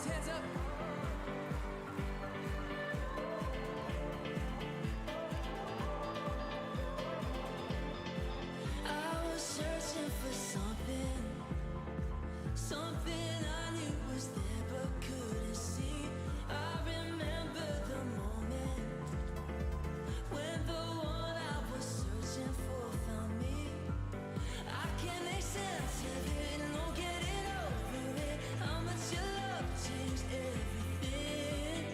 hands up. I was searching for something I knew was there but couldn't see. I remember the moment when the one I was searching for found me. I can't make sense of it, no getting over it. How much your love changed everything.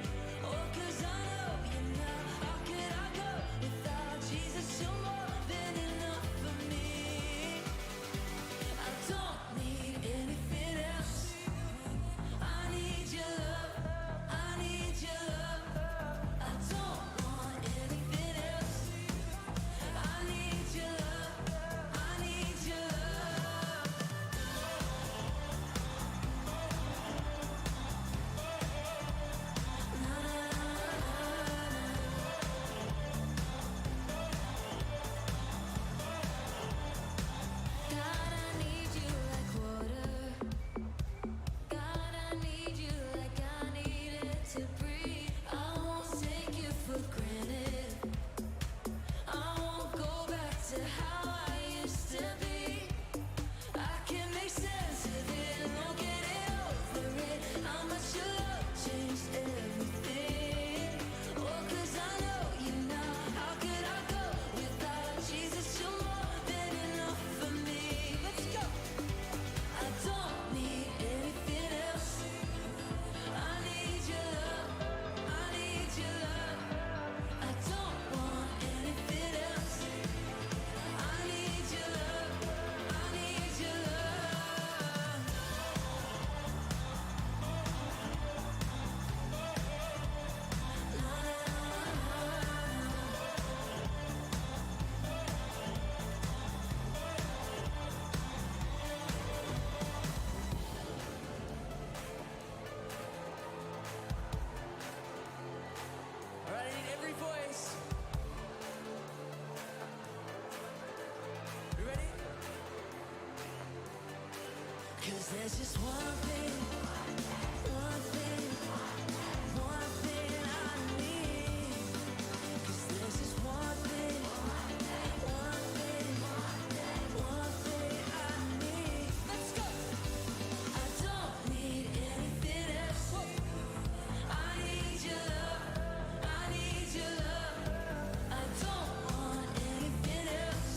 Oh, 'cause I know you now. How could I go without Jesus? You're more than enough for me. I don't need anything else. I need your love. I need your love. I don't want anything else. I need your love. I need your love. Na, na, na, na, na. God, I need you like water. God, I need you like I need it to breathe. I won't take you for granted. I won't go back to how I used to be. I can't make sense of it, no getting over it. How much your love changed everything. Oh, 'cause I know you now. How could I go without Jesus? You're more than enough for me. Let's go. I don't need anything else. I need your love. I need your love. I don't want anything else. I need your love. I need your love. Na, na, All right, I need every voice. You ready? 'Cause there's just one thing I need. 'Cause there's just one thing I need. Let's go. I don't need anything else. I need your love. I need your love. I don't want anything else.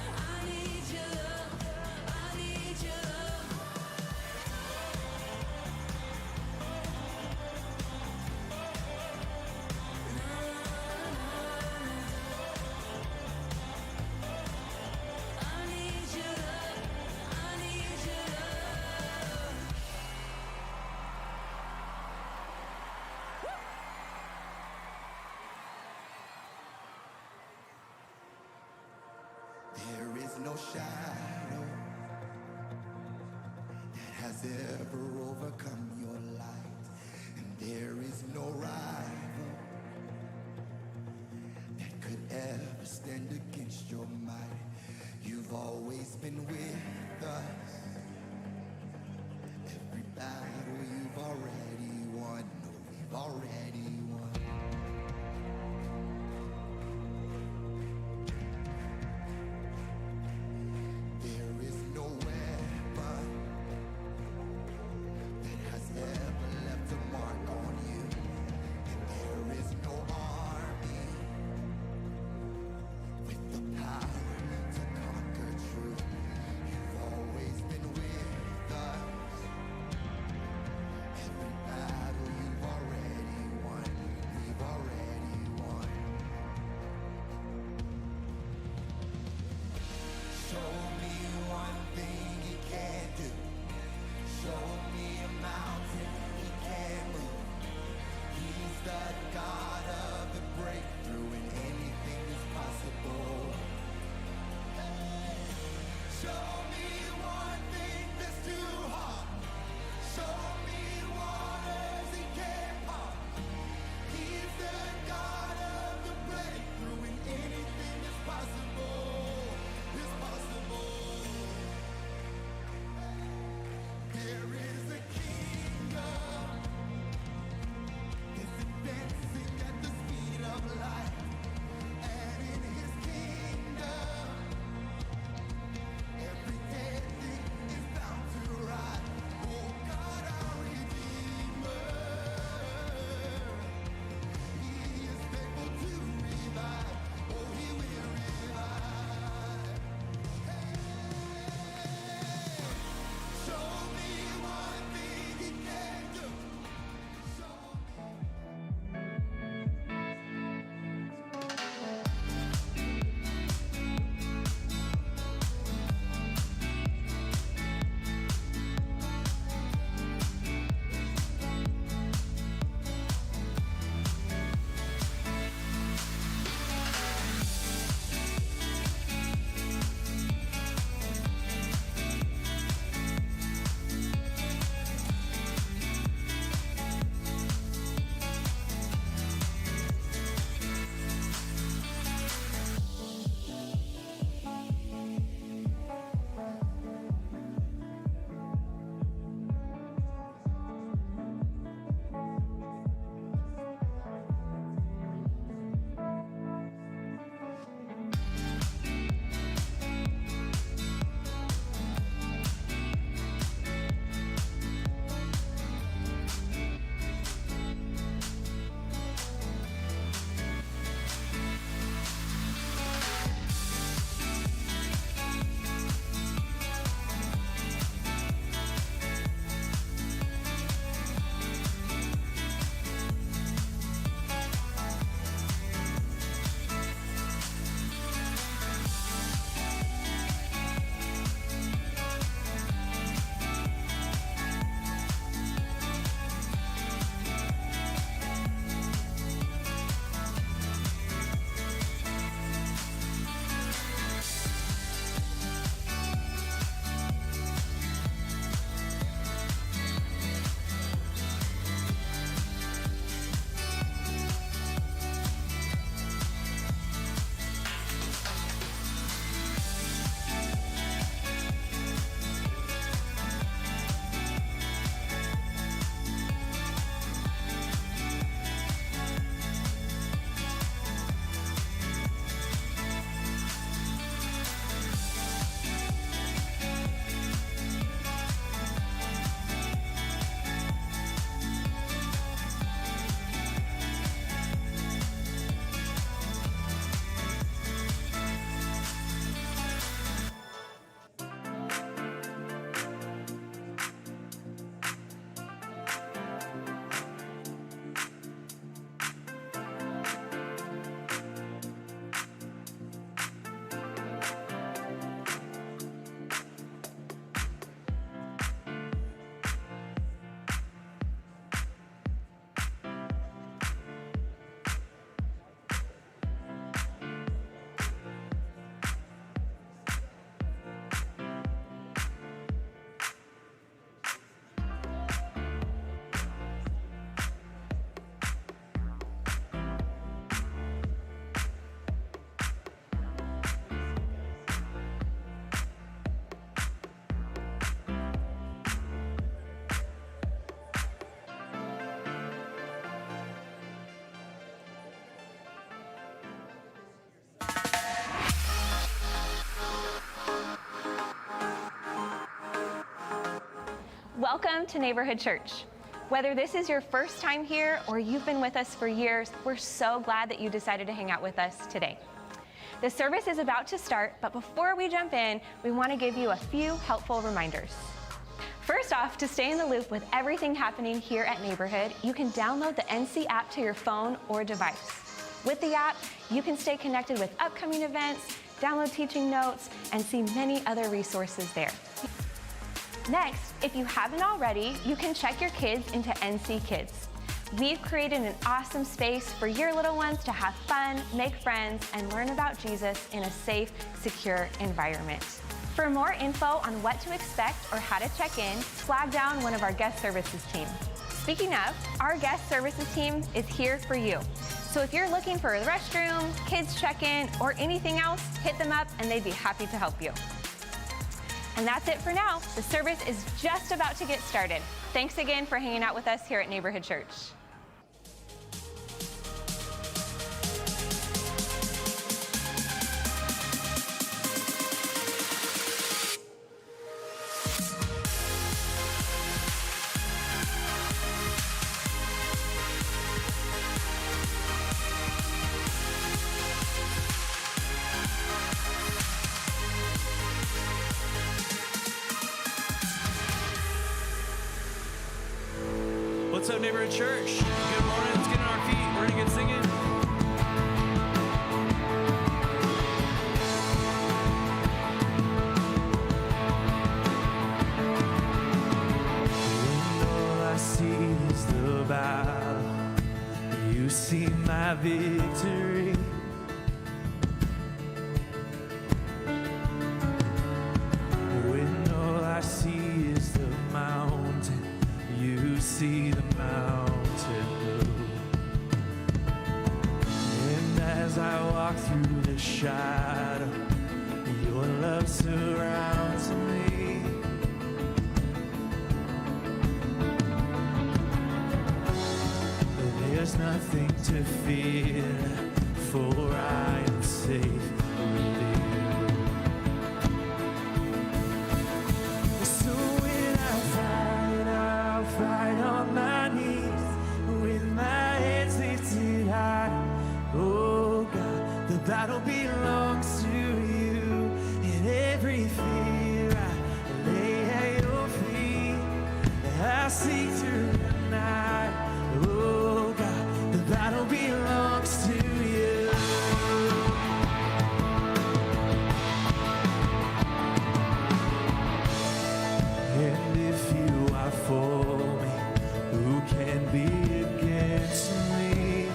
I need your love. I need your love. I need your love. I need your love. There is no shadow that has ever overcome your light, and there is no rival that could ever stand against your might. You've always been with us. Every battle you've already won. No, we've already won. There is no weapon that has ever left a mark on you, and there is no army with the power to conquer truth. You've always been with us. Every battle you've already won. Welcome to Neighborhood Church. Whether this is your first time here or you've been with us for years, we're so glad that you decided to hang out with us today. The service is about to start, but before we jump in, we want to give you a few helpful reminders. First off, to stay in the loop with everything happening here at Neighborhood, you can download the NC app to your phone or device. With the app, you can stay connected with upcoming events, download teaching notes, and see many other resources there. Next, if you haven't already, you can check your kids into NC Kids. We've created an awesome space for your little ones to have fun, make friends, and learn about Jesus in a safe, secure environment. For more info on what to expect or how to check in, flag down one of our guest services team. Speaking of, our guest services team is here for you. So if you're looking for a restroom, kids check-in, or anything else, hit them up and they'd be happy to help you. And that's it for now. The service is just about to get started. Thanks again for hanging out with us here at Neighborhood Church. What's up, Neighborhood Church? Good morning. Let's get on our feet. We're gonna get singing. When all I see is the battle, you see my victory. When all I see is the mountain, you see the mountain move. And as I walk through the shadow, your love surrounds me. There's nothing to fear, for I am safe with you. So when I fight, I'll fight on my knees with my heads lifted high. Oh God, the battle belongs to you, and every fear I lay at your feet. I seek through the night. Oh God, the battle belongs to you. And if you are for me, who can be against me?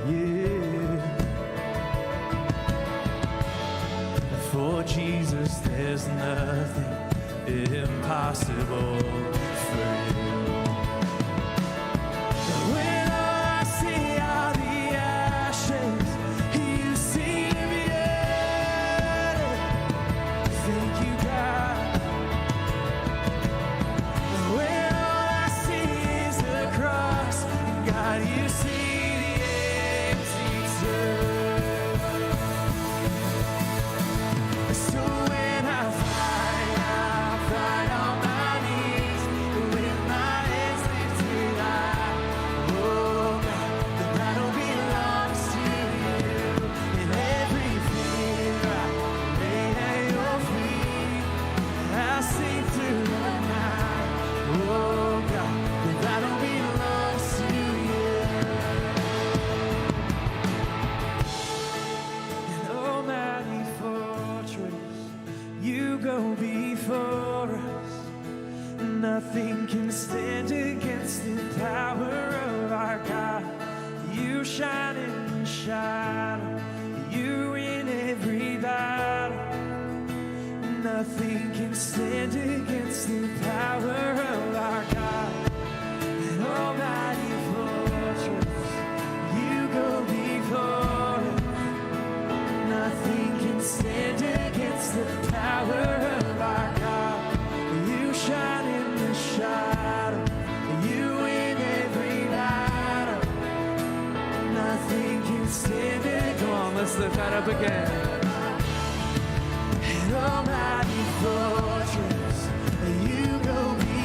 Yeah. For Jesus, there's nothing impossible for you. When all I see are the ashes, you see the beauty. Thank you, God. When all I see is the cross, God, you see the empty tomb. So when I fight on my knees with my hands lifted high. Oh God, the battle belongs to you, and every fear I lay at your feet. I'll sing through the night. Oh God, the battle belongs to you. An almighty fortress, you go before us. Nothing can stand against the power of our God. You shine in the shadow, you in every battle. Nothing can stand against the power of our God. An almighty fortress, you go before us. Nothing can stand against the power of our God. You shine in the shadow, you in every battle. Nothing can stand against. Come on, let's lift that up again. An almighty fortress, you go before.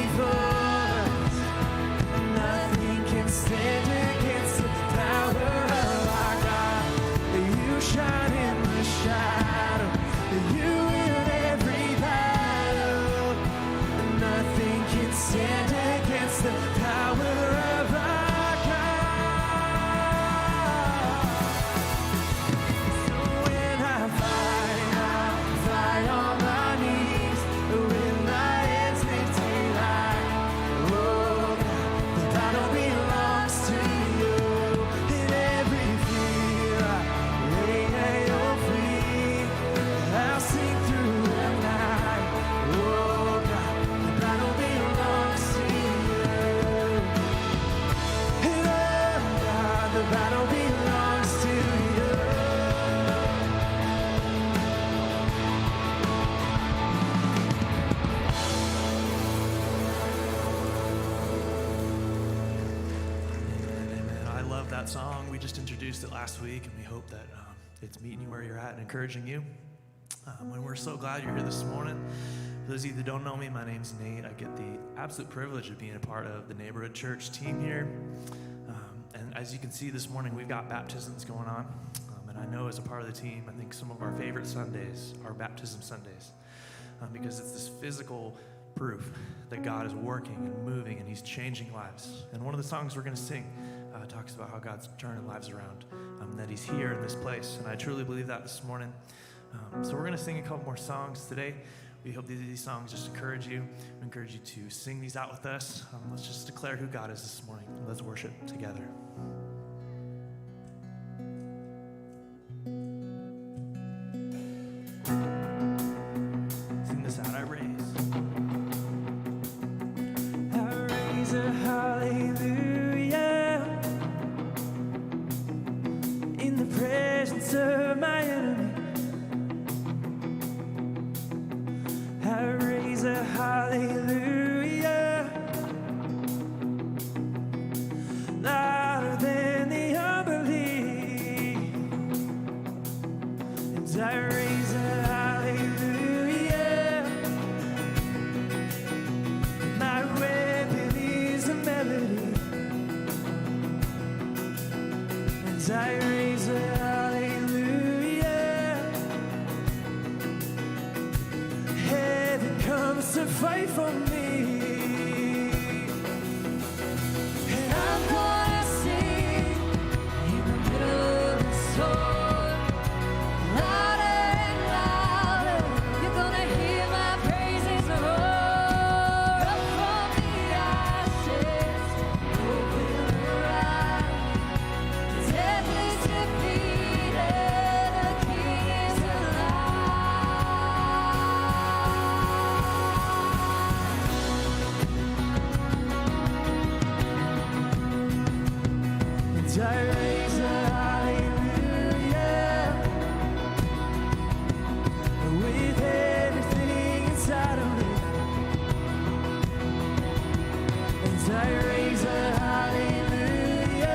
stand against the power of our God. So when I fight on my knees, with my hands lifted high. Oh God, the battle belongs to you. In every fear I lay at your feet. I'll sing through the night. Oh God, the battle belongs to you. And oh God, the battle belongs to you. Amen. I love that song. We just introduced it last week, and we hope that it's meeting you where you're at and encouraging you. And we're so glad you're here this morning. For those of you that don't know me, my name's Nate. I get the absolute privilege of being a part of the neighborhood church team here. And as you can see this morning, we've got baptisms going on. And I know as a part of the team, I think some of our favorite Sundays are baptism Sundays. Because it's this physical proof that God is working and moving and he's changing lives. And one of the songs we're going to sing talks about how God's turning lives around, that he's here in this place. And I truly believe that this morning. So we're going to sing a couple more songs today. We hope these songs just encourage you. We encourage you to sing these out with us. Let's just declare who God is this morning. Let's worship together. Sing this out. I raise a hallelujah in the presence of my enemy. I raise a hallelujah louder than the unbelief, and I raise a hallelujah. My weapon is a melody, and I raise a hallelujah. Heaven comes to fight for me, and I'm gonna sing in the middle of the storm, louder and louder. You're gonna hear my praises roar up from the ashes. Open your eyes, death is defeated, the King is alive. And I raise a hallelujah with everything inside of me. And I raise a hallelujah.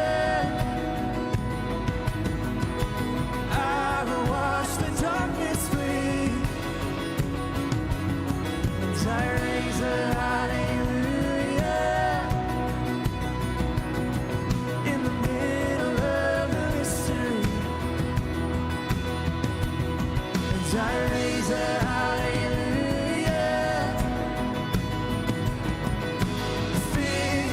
I will watch the darkness flee. And I raise a hallelujah in the middle of the mystery. And I raise a hallelujah. Fear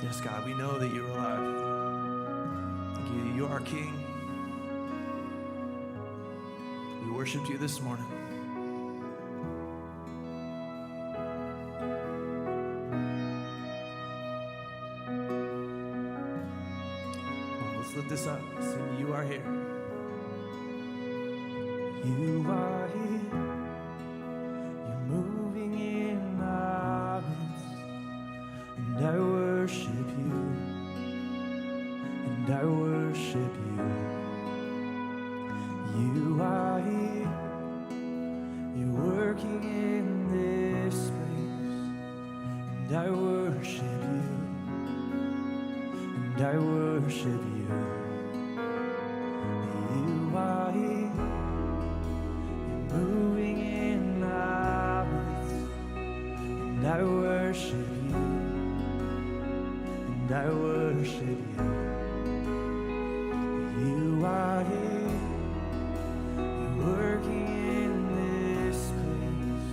Yes, God, we know that you're alive. Thank you that you are King. We worshiped you this morning. Come on, let's lift this up. Sing, you are here. You are here. You're moving in our midst. And I worship you. And I worship you. You are here. You're working in this place. And I worship you. And I worship you. You are here. You're moving in our midst. And I worship you. And I worship you. You are here. You're working in this place.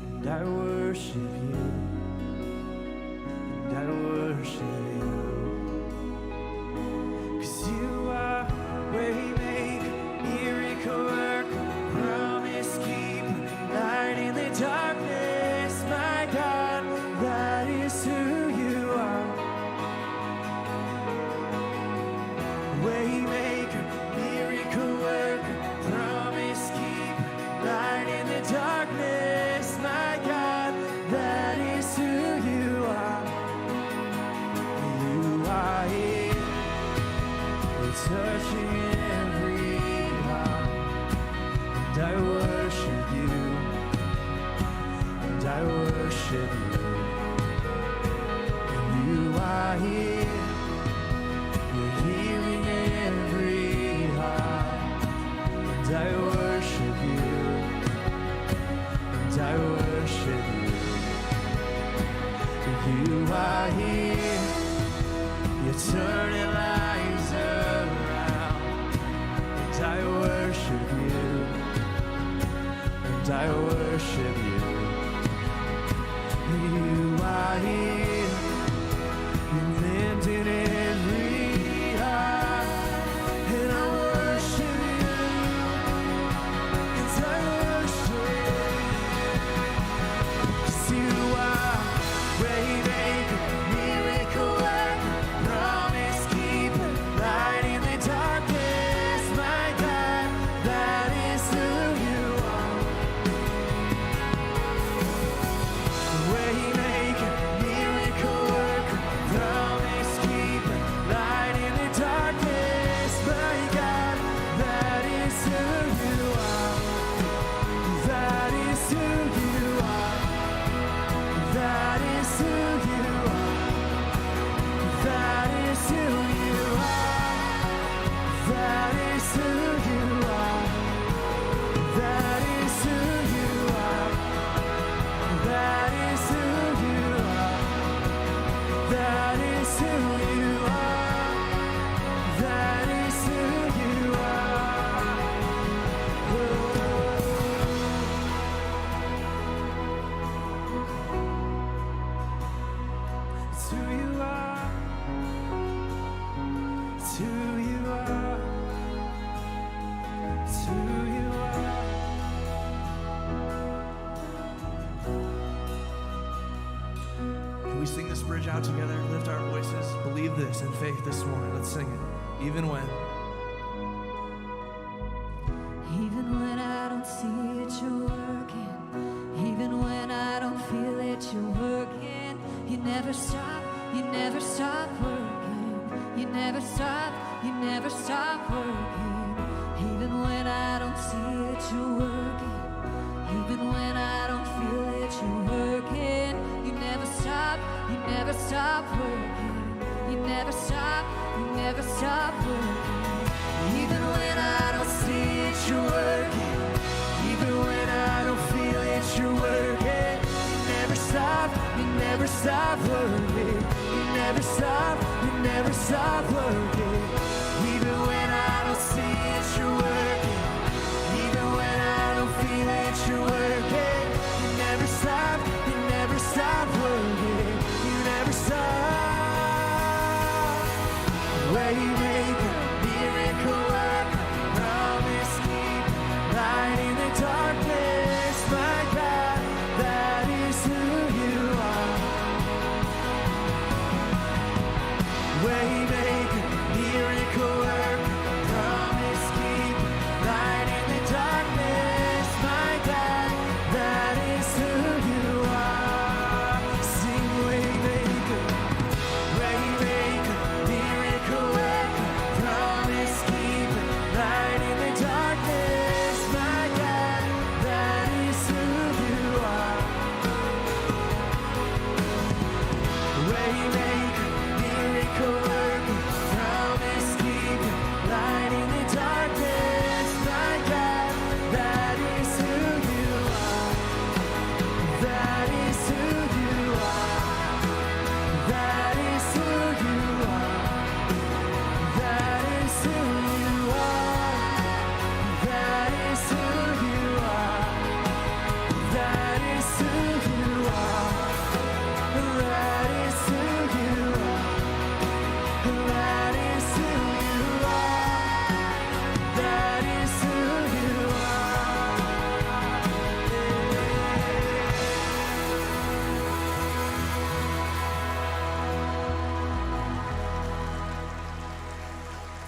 And I worship you. And I worship you. 'Cause you are waymaker, miracle worker, promise keeper, light in the darkness, my God, that is who you are. Waymaker, miracle worker, promise keeper, light in the darkness, my God, that is who you are. You are here, you're touching every heart, and I worship you, and I worship you. You are here, you're healing every heart, and I worship you, and I worship you. You are here, you're turning lives around, and I worship you, and I worship you. You are here, you're mending every heart, and I worship you, and I worship you. 'Cause you are waymaker, miracle worker, promise keeper, light in the darkness, my God, that is who you are. Waymaker, miracle worker, promise keeper, light in the darkness, my God, that is who you are. That is who you are. That is who you are. That is who you are. That is who you are. That is who you are. That is who you are. That is who you are. That is who you are. It's who you are. It's who you are. It's who you are. Can we sing this bridge out together? Lift our voices. Believe this in faith this morning. Let's sing it. Even when. Even when I don't see it, you're working. Even when I don't feel it, you're working. You never stop working. You never stop working. Even when I don't see it, you're working. Even when I don't feel it, you're working. You never stop working. You never stop working. Even when I don't see it, you're working. Even when I don't feel it, you're working. You never stop working. You never stop working. Even when I don't see it, you're working. Even when I don't feel it, you're working. You never stop working. You never stop.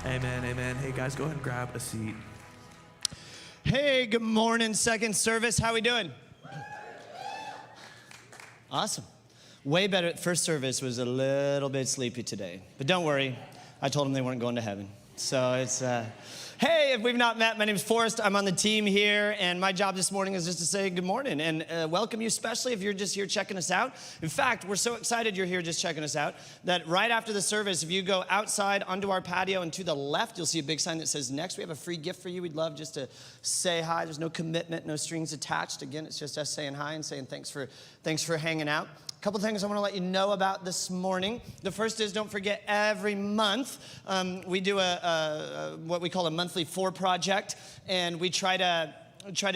Amen, amen. Hey, guys, go ahead and grab a seat. Hey, good morning, second service. How we doing? Awesome. Way better. First service was a little bit sleepy today. But don't worry, I told them they weren't going to heaven. So it's, hey, if we've not met, my name is Forrest. I'm on the team here, and my job this morning is just to say good morning and welcome you, especially if you're just here checking us out. In fact, we're so excited you're here just checking us out that right after the service, if you go outside onto our patio and to the left, you'll see a big sign that says next. We have a free gift for you. We'd love just to say hi. There's no commitment, no strings attached. Again, it's just us saying hi and saying thanks for hanging out. A couple things I want to let you know about this morning. The first is, don't forget, every month we do what we call a monthly For project, and we try to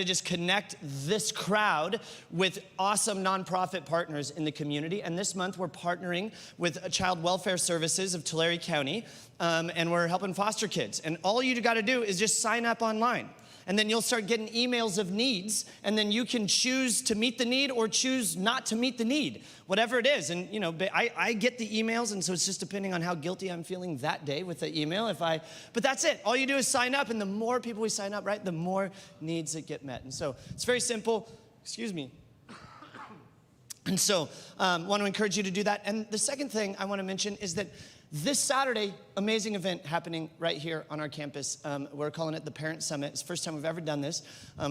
just connect this crowd with awesome nonprofit partners in the community. And this month we're partnering with Child Welfare Services of Tulare County, and we're helping foster kids. And all you got to do is just sign up online. And then you'll start getting emails of needs, and then you can choose to meet the need or choose not to meet the need, whatever it is. And, you know, I get the emails, and so it's just depending on how guilty I'm feeling that day with the email. But that's it. All you do is sign up, and the more people we sign up, right, the more needs that get met. And so it's very simple. Excuse me. And so want to encourage you to do that. And the second thing I want to mention is that this Saturday, amazing event happening right here on our campus. We're calling it the Parent Summit. It's the first time we've ever done this,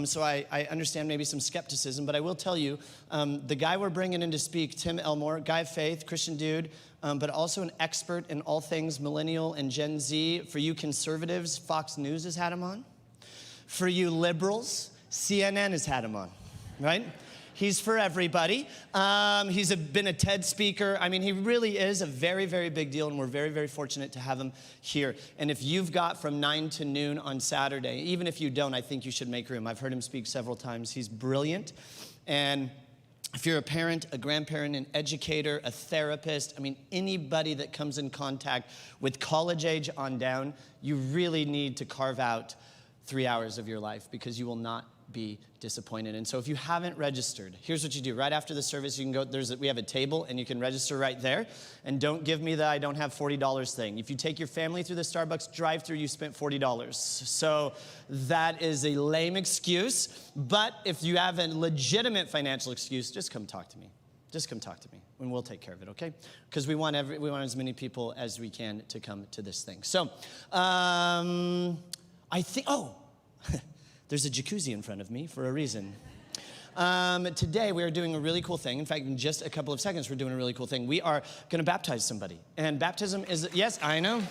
so I understand maybe some skepticism, but I will tell you, the guy we're bringing in to speak, Tim Elmore, guy of faith, Christian dude, but also an expert in all things millennial and Gen Z. For you conservatives, Fox News has had him on. For you liberals, CNN has had him on, right? He's for everybody. He's been a TED speaker. I mean, he really is a very, very big deal, and we're very, very fortunate to have him here. And if you've got from 9 to noon on Saturday, even if you don't, I think you should make room. I've heard him speak several times. He's brilliant. And if you're a parent, a grandparent, an educator, a therapist, I mean, anybody that comes in contact with college age on down, you really need to carve out 3 hours of your life, because you will not be disappointed. And so if you haven't registered, here's what you do. Right after the service, you can go, we have a table, and you can register right there. And don't give me the I don't have $40 thing. If you take your family through the Starbucks drive-thru, you spent $40. So that is a lame excuse. But if you have a legitimate financial excuse, just come talk to me. Just come talk to me, and we'll take care of it, okay? Because we want as many people as we can to come to this thing. So I think, there's a jacuzzi in front of me for a reason. Today we are doing a really cool thing. In fact, in just a couple of seconds, we're doing a really cool thing. We are going to baptize somebody. And baptism is, yes, I know.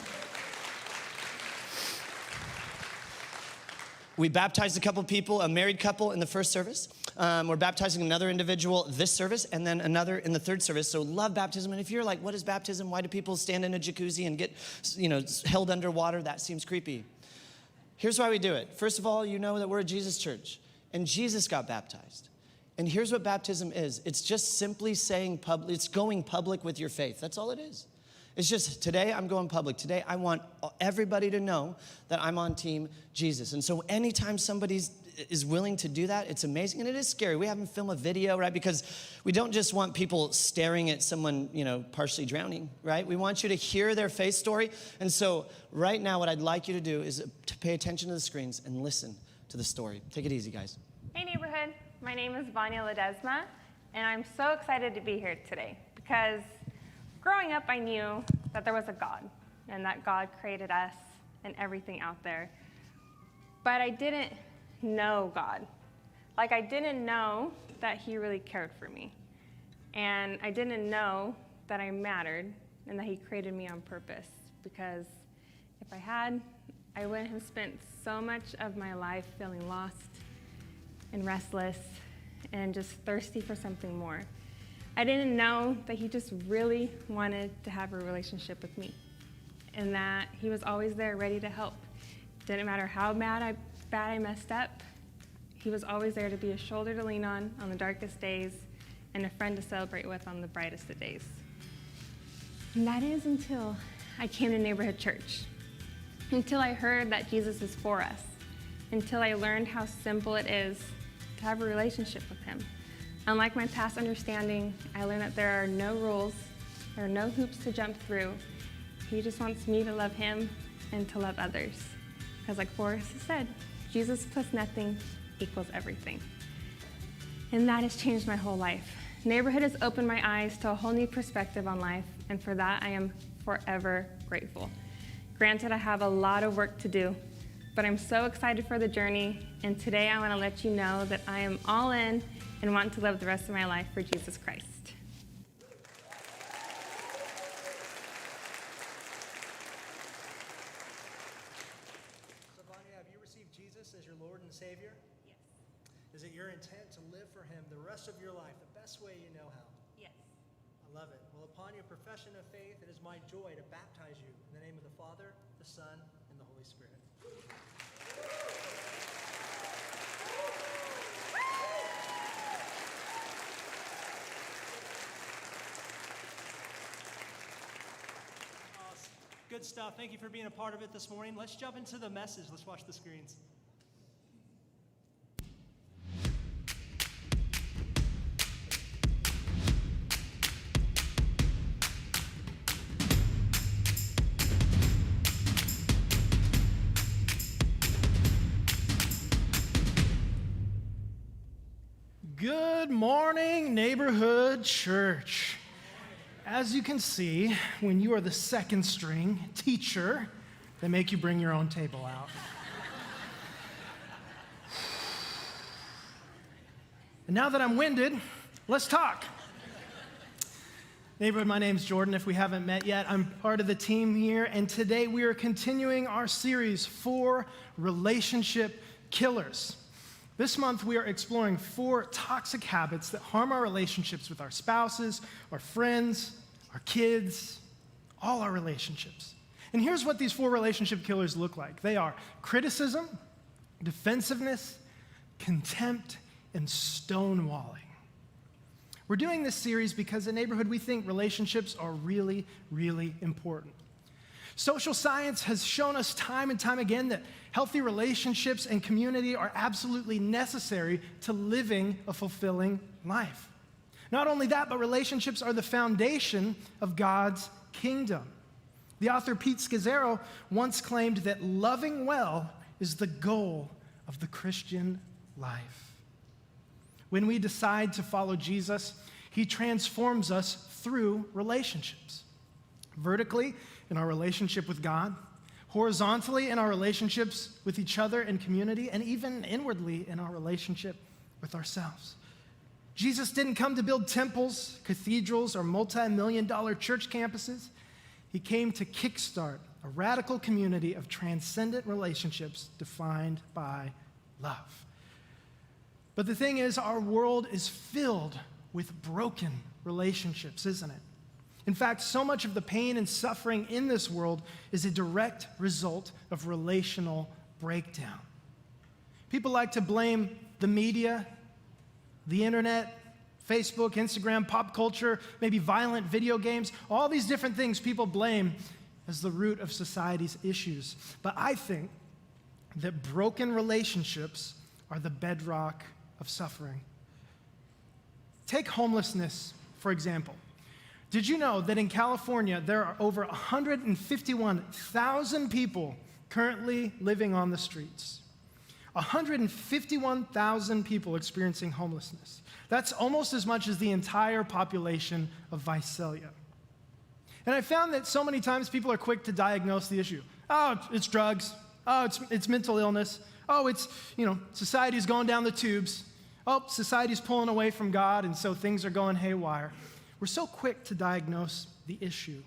We baptized a couple people, a married couple in the first service. We're baptizing another individual this service, and then another in the third service. So love baptism. And if you're like, what is baptism? Why do people stand in a jacuzzi and get, held underwater? That seems creepy. Here's why we do it. First of all, you know that we're a Jesus church, and Jesus got baptized. And here's what baptism is. It's just simply saying it's going public with your faith. That's all it is. It's just, today I'm going public. Today I want everybody to know that I'm on team Jesus. And so anytime somebody is willing to do that, it's amazing. And it is scary. We have them film a video, right? Because we don't just want people staring at someone, partially drowning, right? We want you to hear their faith story. And so right now what I'd like you to do is to pay attention to the screens and listen to the story. Take it easy, guys. Hey neighborhood, my name is Vanya Ledesma, and I'm so excited to be here today because growing up I knew that there was a God and that God created us and everything out there. But I didn't know God. Like, I didn't know that he really cared for me. And I didn't know that I mattered and that he created me on purpose, because if I had, I wouldn't have spent so much of my life feeling lost and restless and just thirsty for something more. I didn't know that he just really wanted to have a relationship with me, and that he was always there ready to help. Didn't matter how bad I messed up, he was always there to be a shoulder to lean on the darkest days and a friend to celebrate with on the brightest of days. And that is until I came to Neighborhood Church, until I heard that Jesus is for us, until I learned how simple it is to have a relationship with him. Unlike my past understanding, I learned that there are no rules, there are no hoops to jump through. He just wants me to love him and to love others. Because like Forrest has said, Jesus plus nothing equals everything. And that has changed my whole life. Neighborhood has opened my eyes to a whole new perspective on life, and for that I am forever grateful. Granted, I have a lot of work to do, but I'm so excited for the journey, and today I want to let you know that I am all in and want to live the rest of my life for Jesus Christ. So, Vanya, have you received Jesus as your Lord and Savior? Yes. Is it your intent to live for him the rest of your life, the best way you know how? Yes. I love it. Well, upon your profession of faith, it is my joy to baptize you in the name of the Father, the Son, and the Holy Spirit. Awesome. Good stuff. Thank you for being a part of it this morning. Let's jump into the message. Let's watch the screens. Good morning, Neighborhood Church. As you can see, when you are the second string teacher, they make you bring your own table out. And now that I'm winded, let's talk. Neighborhood, my name's Jordan. If we haven't met yet, I'm part of the team here, and today we are continuing our series, 4 Relationship Killers. This month, we are exploring 4 toxic habits that harm our relationships with our spouses, our friends, our kids, all our relationships. And here's what these 4 relationship killers look like. They are criticism, defensiveness, contempt, and stonewalling. We're doing this series because in Neighborhood, we think relationships are really, really important. Social science has shown us time and time again that healthy relationships and community are absolutely necessary to living a fulfilling life. Not only that, but relationships are the foundation of God's kingdom. The author Pete Scazzero once claimed that loving well is the goal of the Christian life. When we decide to follow Jesus, he transforms us through relationships. Vertically, in our relationship with God, horizontally in our relationships with each other and community, and even inwardly in our relationship with ourselves. Jesus didn't come to build temples, cathedrals, or multi-million-dollar church campuses. He came to kickstart a radical community of transcendent relationships defined by love. But the thing is, our world is filled with broken relationships, isn't it? In fact, so much of the pain and suffering in this world is a direct result of relational breakdown. People like to blame the media, the internet, Facebook, Instagram, pop culture, maybe violent video games, all these different things people blame as the root of society's issues. But I think that broken relationships are the bedrock of suffering. Take homelessness, for example. Did you know that in California, there are over 151,000 people currently living on the streets? 151,000 people experiencing homelessness. That's almost as much as the entire population of Visalia. And I found that so many times people are quick to diagnose the issue. Oh, it's drugs. Oh, it's mental illness. Oh, it's, society's going down the tubes. Oh, society's pulling away from God, and so things are going haywire. We're so quick to diagnose the issue.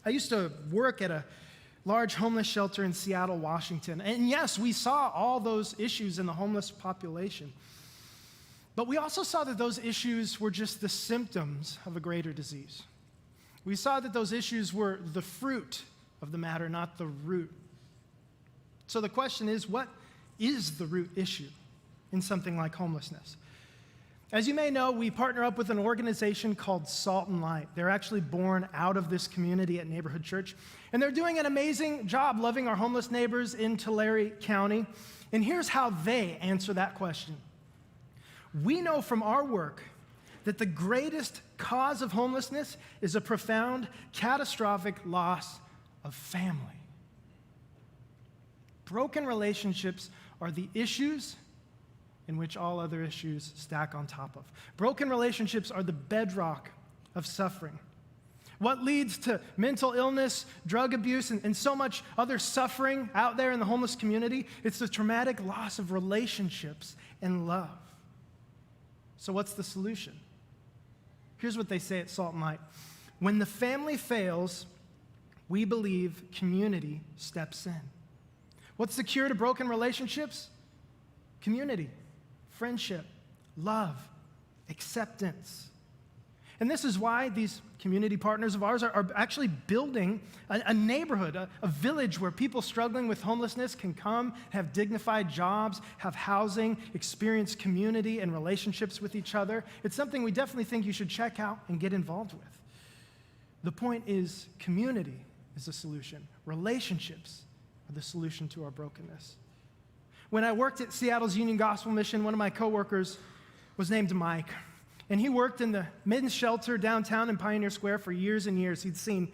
I used to work at a large homeless shelter in Seattle, Washington. And yes, we saw all those issues in the homeless population. But we also saw that those issues were just the symptoms of a greater disease. We saw that those issues were the fruit of the matter, not the root. So the question is, what is the root issue in something like homelessness? As you may know, we partner up with an organization called Salt and Light. They're actually born out of this community at Neighborhood Church, and they're doing an amazing job loving our homeless neighbors in Tulare County. And here's how they answer that question. We know from our work that the greatest cause of homelessness is a profound, catastrophic loss of family. Broken relationships are the issues in which all other issues stack on top of. Broken relationships are the bedrock of suffering. What leads to mental illness, drug abuse, and so much other suffering out there in the homeless community? It's the traumatic loss of relationships and love. So what's the solution? Here's what they say at Salt and Light. When the family fails, we believe community steps in. What's the cure to broken relationships? Community, friendship, love, acceptance. And this is why these community partners of ours are actually building a neighborhood, a village where people struggling with homelessness can come, have dignified jobs, have housing, experience community and relationships with each other. It's something we definitely think you should check out and get involved with. The point is, community is the solution. Relationships are the solution to our brokenness. When I worked at Seattle's Union Gospel Mission, one of my coworkers was named Mike. And he worked in the men's shelter downtown in Pioneer Square for years and years. He'd seen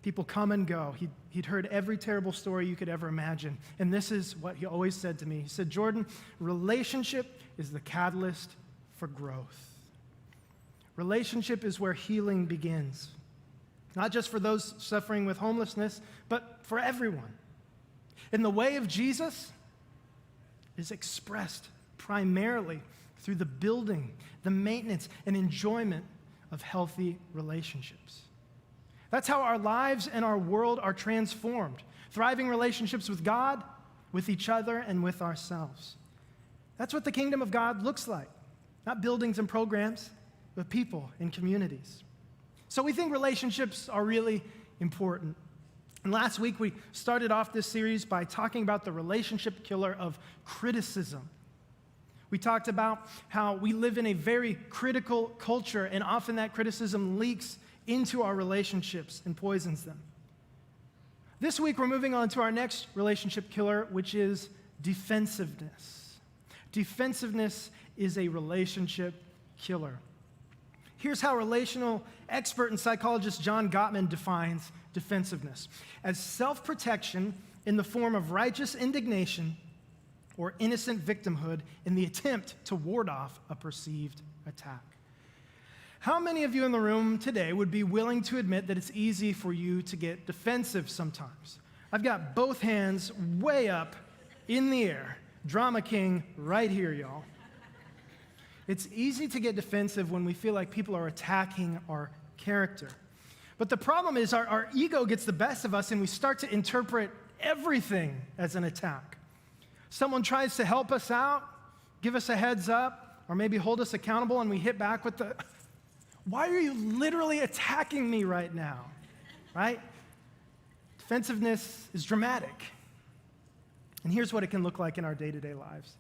people come and go. He'd heard every terrible story you could ever imagine. And this is what he always said to me. He said, Jordan, relationship is the catalyst for growth. Relationship is where healing begins. Not just for those suffering with homelessness, but for everyone. And the way of Jesus is expressed primarily through the building, the maintenance, and enjoyment of healthy relationships. That's how our lives and our world are transformed. Thriving relationships with God, with each other, and with ourselves. That's what the kingdom of God looks like. Not buildings and programs, but people and communities. So we think relationships are really important. And last week we started off this series by talking about the relationship killer of criticism. We talked about how we live in a very critical culture, and often that criticism leaks into our relationships and poisons them. This week, we're moving on to our next relationship killer, which is defensiveness. Defensiveness is a relationship killer. Here's how relational expert and psychologist John Gottman defines defensiveness: as self-protection in the form of righteous indignation or innocent victimhood in the attempt to ward off a perceived attack. How many of you in the room today would be willing to admit that it's easy for you to get defensive sometimes? I've got both hands way up in the air. Drama king right here, y'all. It's easy to get defensive when we feel like people are attacking our character. But the problem is our ego gets the best of us and we start to interpret everything as an attack. Someone tries to help us out, give us a heads up, or maybe hold us accountable, and we hit back with the, why are you literally attacking me right now? Right? Defensiveness is dramatic. And here's what it can look like in our day-to-day lives.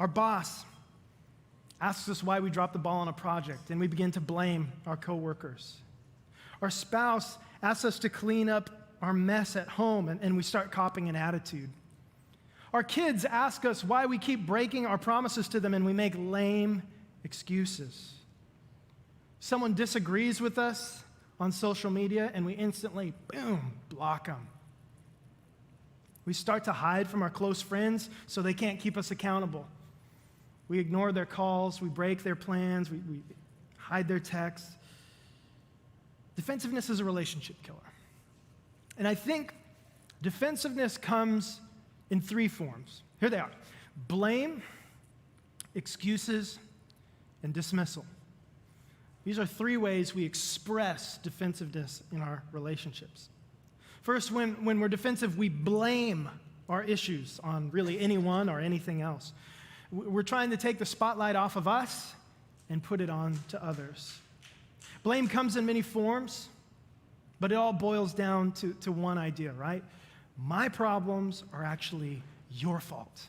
Our boss asks us why we dropped the ball on a project, and we begin to blame our coworkers. Our spouse asks us to clean up our mess at home, and we start copying an attitude. Our kids ask us why we keep breaking our promises to them, and we make lame excuses. Someone disagrees with us on social media, and we instantly, boom, block them. We start to hide from our close friends so they can't keep us accountable. We ignore their calls, we break their plans, we hide their texts. Defensiveness is a relationship killer. And I think defensiveness comes in three forms. Here they are: blame, excuses, and dismissal. These are three ways we express defensiveness in our relationships. First, when we're defensive, we blame our issues on really anyone or anything else. We're trying to take the spotlight off of us and put it on to others. Blame comes in many forms, but it all boils down to one idea, right? My problems are actually your fault,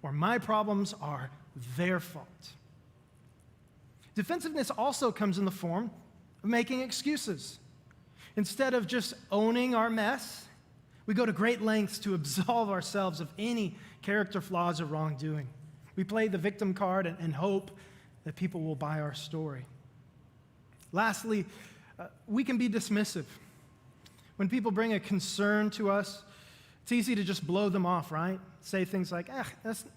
or my problems are their fault. Defensiveness also comes in the form of making excuses. Instead of just owning our mess, we go to great lengths to absolve ourselves of any character flaws or wrongdoing. We play the victim card and hope that people will buy our story. Lastly, we can be dismissive. When people bring a concern to us, it's easy to just blow them off, right? Say things like,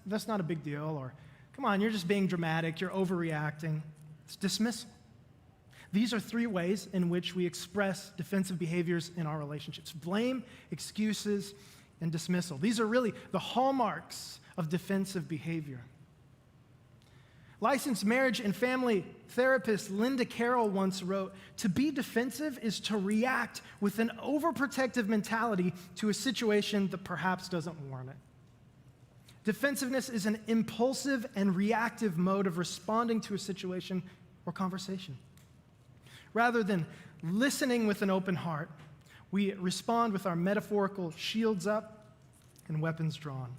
that's not a big deal, or come on, you're just being dramatic, you're overreacting. It's dismissal. These are 3 ways in which we express defensive behaviors in our relationships: blame, excuses, and dismissal. These are really the hallmarks of defensive behavior. Licensed marriage and family therapist Linda Carroll once wrote, "To be defensive is to react with an overprotective mentality to a situation that perhaps doesn't warrant it." Defensiveness is an impulsive and reactive mode of responding to a situation or conversation. Rather than listening with an open heart, we respond with our metaphorical shields up and weapons drawn.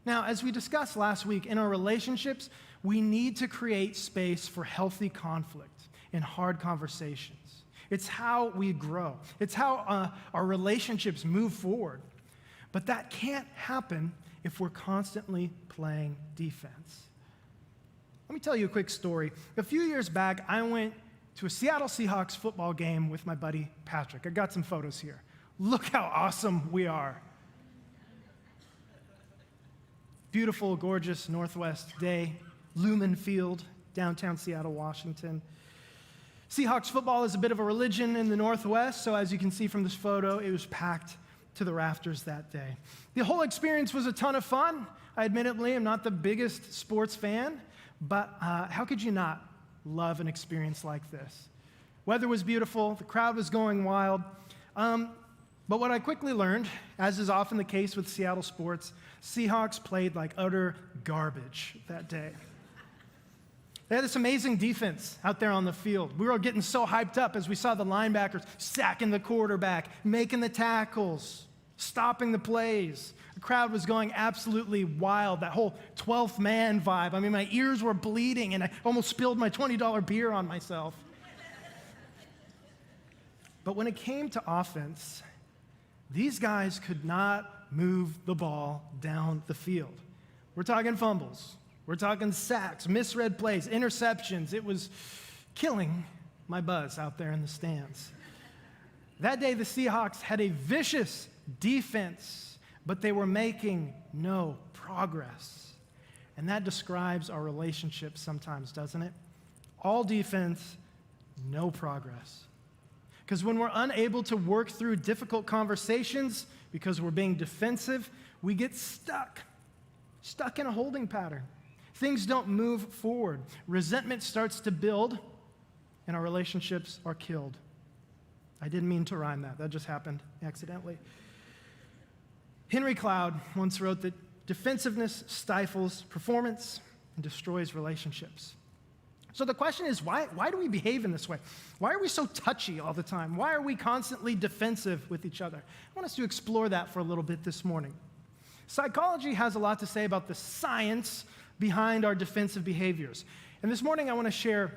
Now, as we discussed last week, in our relationships, we need to create space for healthy conflict and hard conversations. It's how we grow. It's how our relationships move forward. But that can't happen if we're constantly playing defense. Let me tell you a quick story. A few years back, I went to a Seattle Seahawks football game with my buddy Patrick. I got some photos here. Look how awesome we are. Beautiful, gorgeous Northwest day, Lumen Field, downtown Seattle, Washington. Seahawks football is a bit of a religion in the Northwest, so as you can see from this photo, it was packed to the rafters that day. The whole experience was a ton of fun. I admittedly am not the biggest sports fan, but how could you not love an experience like this? Weather was beautiful, the crowd was going wild, but what I quickly learned, as is often the case with Seattle sports, Seahawks played like utter garbage that day. They had this amazing defense out there on the field. We were getting so hyped up as we saw the linebackers sacking the quarterback, making the tackles, stopping the plays. The crowd was going absolutely wild, that whole 12th man vibe. I mean, my ears were bleeding, and I almost spilled my $20 beer on myself. But when it came to offense, these guys could not move the ball down the field. We're talking fumbles. We're talking sacks, misread plays, interceptions. It was killing my buzz out there in the stands. That day, the Seahawks had a vicious defense, but they were making no progress. And that describes our relationships sometimes, doesn't it? All defense, no progress. Because when we're unable to work through difficult conversations because we're being defensive, we get stuck in a holding pattern. Things don't move forward. Resentment starts to build, and our relationships are killed. I didn't mean to rhyme that. That just happened accidentally. Henry Cloud once wrote that defensiveness stifles performance and destroys relationships. So the question is, why do we behave in this way? Why are we so touchy all the time? Why are we constantly defensive with each other? I want us to explore that for a little bit this morning. Psychology has a lot to say about the science behind our defensive behaviors. And this morning I want to share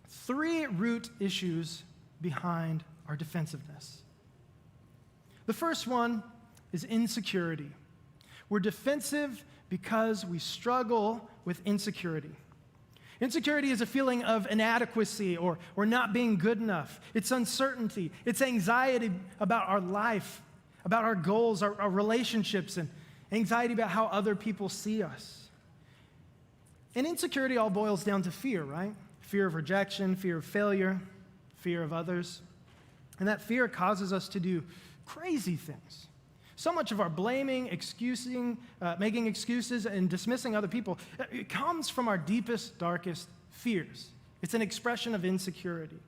3 root issues behind our defensiveness. The first one is insecurity. We're defensive because we struggle with insecurity. Insecurity is a feeling of inadequacy or not being good enough. It's uncertainty. It's anxiety about our life, about our goals, our relationships, and anxiety about how other people see us. And insecurity all boils down to fear, right? Fear of rejection, fear of failure, fear of others. And that fear causes us to do crazy things. So much of our blaming, excusing, making excuses, and dismissing other people, it comes from our deepest, darkest fears. It's an expression of insecurity.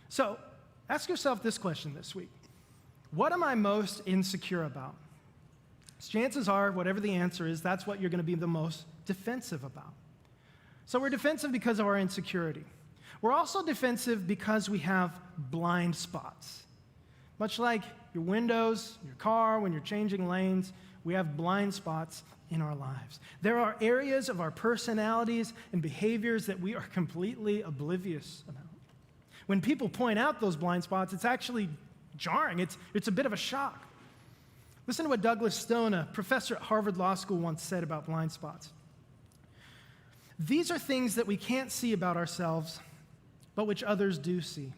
So ask yourself this question this week. What am I most insecure about? Chances are, whatever the answer is, that's what you're going to be the most defensive about. So we're defensive because of our insecurity. We're also defensive because we have blind spots. Much like your windows, your car, when you're changing lanes, we have blind spots in our lives. There are areas of our personalities and behaviors that we are completely oblivious about. When people point out those blind spots, it's actually jarring. It's a bit of a shock. Listen to what Douglas Stone, a professor at Harvard Law School, once said about blind spots. These are things that we can't see about ourselves, but which others do see.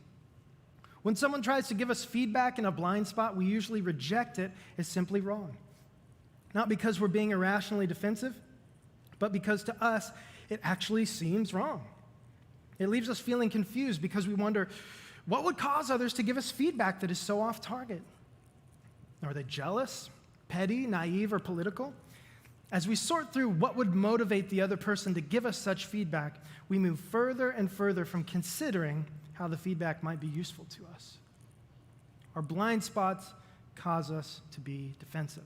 When someone tries to give us feedback in a blind spot, we usually reject it as simply wrong. Not because we're being irrationally defensive, but because to us, it actually seems wrong. It leaves us feeling confused because we wonder, what would cause others to give us feedback that is so off target? Are they jealous, petty, naive, or political? As we sort through what would motivate the other person to give us such feedback, we move further and further from considering how the feedback might be useful to us. Our blind spots cause us to be defensive.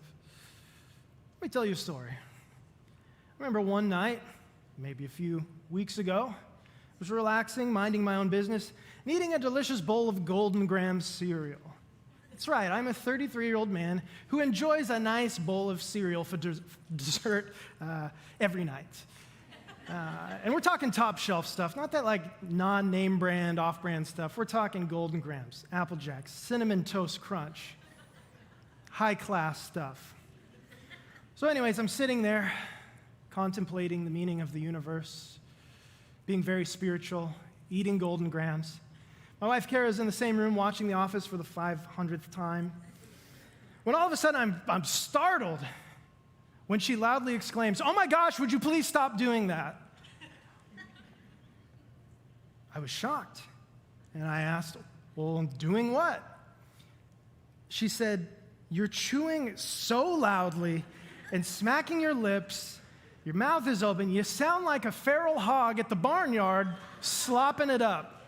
Let me tell you a story. I remember one night, maybe a few weeks ago, I was relaxing, minding my own business, and eating a delicious bowl of Golden Grahams cereal. That's right, I'm a 33-year-old man who enjoys a nice bowl of cereal for dessert every night. And we're talking top shelf stuff, not that like non-name brand, off-brand stuff. We're talking Golden Grahams, Apple Jacks, Cinnamon Toast Crunch, high-class stuff. So anyways, I'm sitting there contemplating the meaning of the universe, being very spiritual, eating Golden Grahams. My wife Kara's in the same room watching The Office for the 500th time. When all of a sudden I'm startled when she loudly exclaims, "Oh my gosh, would you please stop doing that?" I was shocked, and I asked, "Well, doing what?" She said, "You're chewing so loudly and smacking your lips, your mouth is open, you sound like a feral hog at the barnyard slopping it up."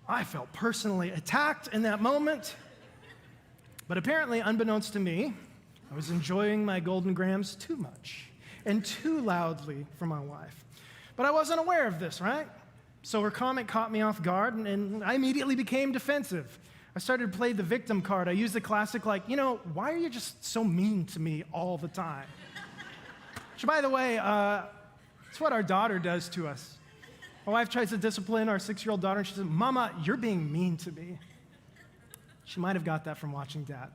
I felt personally attacked in that moment, but apparently, unbeknownst to me, I was enjoying my Golden Grahams too much and too loudly for my wife. But I wasn't aware of this, right? So her comment caught me off guard, and I immediately became defensive. I started to play the victim card. I used the classic, like, why are you just so mean to me all the time? Which, by the way, it's what our daughter does to us. My wife tries to discipline our 6-year-old daughter, and she says, "Mama, you're being mean to me." She might have got that from watching Dad.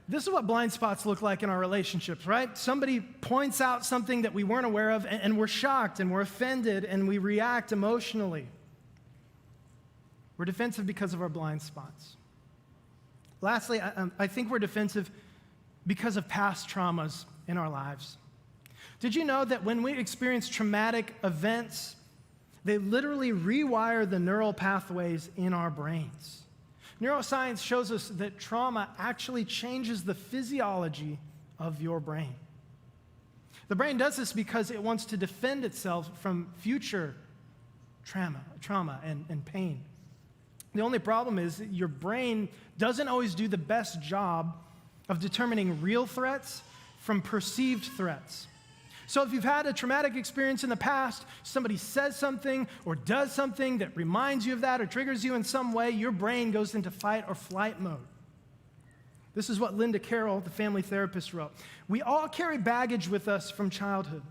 This is what blind spots look like in our relationships, right? Somebody points out something that we weren't aware of, and we're shocked, and we're offended, and we react emotionally. We're defensive because of our blind spots. Lastly, I think we're defensive because of past traumas in our lives. Did you know that when we experience traumatic events, they literally rewire the neural pathways in our brains? Neuroscience shows us that trauma actually changes the physiology of your brain. The brain does this because it wants to defend itself from future trauma and pain. The only problem is that your brain doesn't always do the best job of determining real threats from perceived threats. So if you've had a traumatic experience in the past, somebody says something or does something that reminds you of that or triggers you in some way, your brain goes into fight or flight mode. This is what Linda Carroll, the family therapist, wrote. We all carry baggage with us from childhood.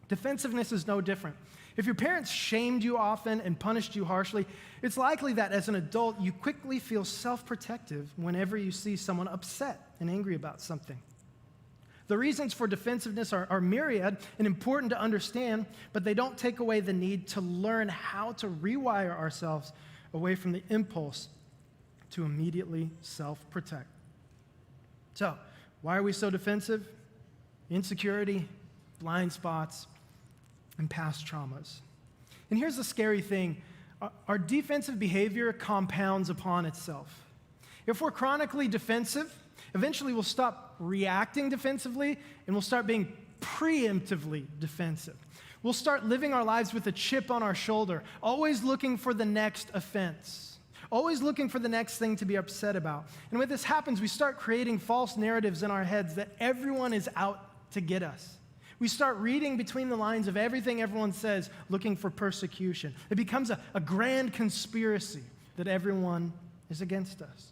Defensiveness is no different. If your parents shamed you often and punished you harshly, it's likely that as an adult, you quickly feel self-protective whenever you see someone upset and angry about something. The reasons for defensiveness are myriad and important to understand, but they don't take away the need to learn how to rewire ourselves away from the impulse to immediately self-protect. So, why are we so defensive? Insecurity, blind spots, and past traumas. And here's the scary thing. Our defensive behavior compounds upon itself. If we're chronically defensive, eventually we'll stop reacting defensively and we'll start being preemptively defensive. We'll start living our lives with a chip on our shoulder, always looking for the next offense, always looking for the next thing to be upset about. And when this happens, we start creating false narratives in our heads that everyone is out to get us. We start reading between the lines of everything everyone says, looking for persecution. It becomes a grand conspiracy that everyone is against us.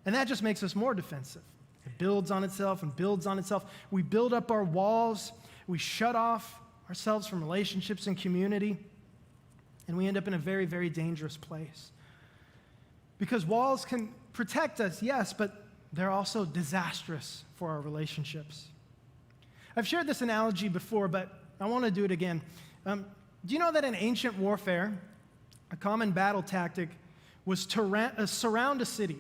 And that just makes us more defensive. It builds on itself and builds on itself. We build up our walls. We shut off ourselves from relationships and community. And we end up in a very, very dangerous place. Because walls can protect us, yes, but they're also disastrous for our relationships. I've shared this analogy before, but I want to do it again. Do you know that in ancient warfare, a common battle tactic was to surround a city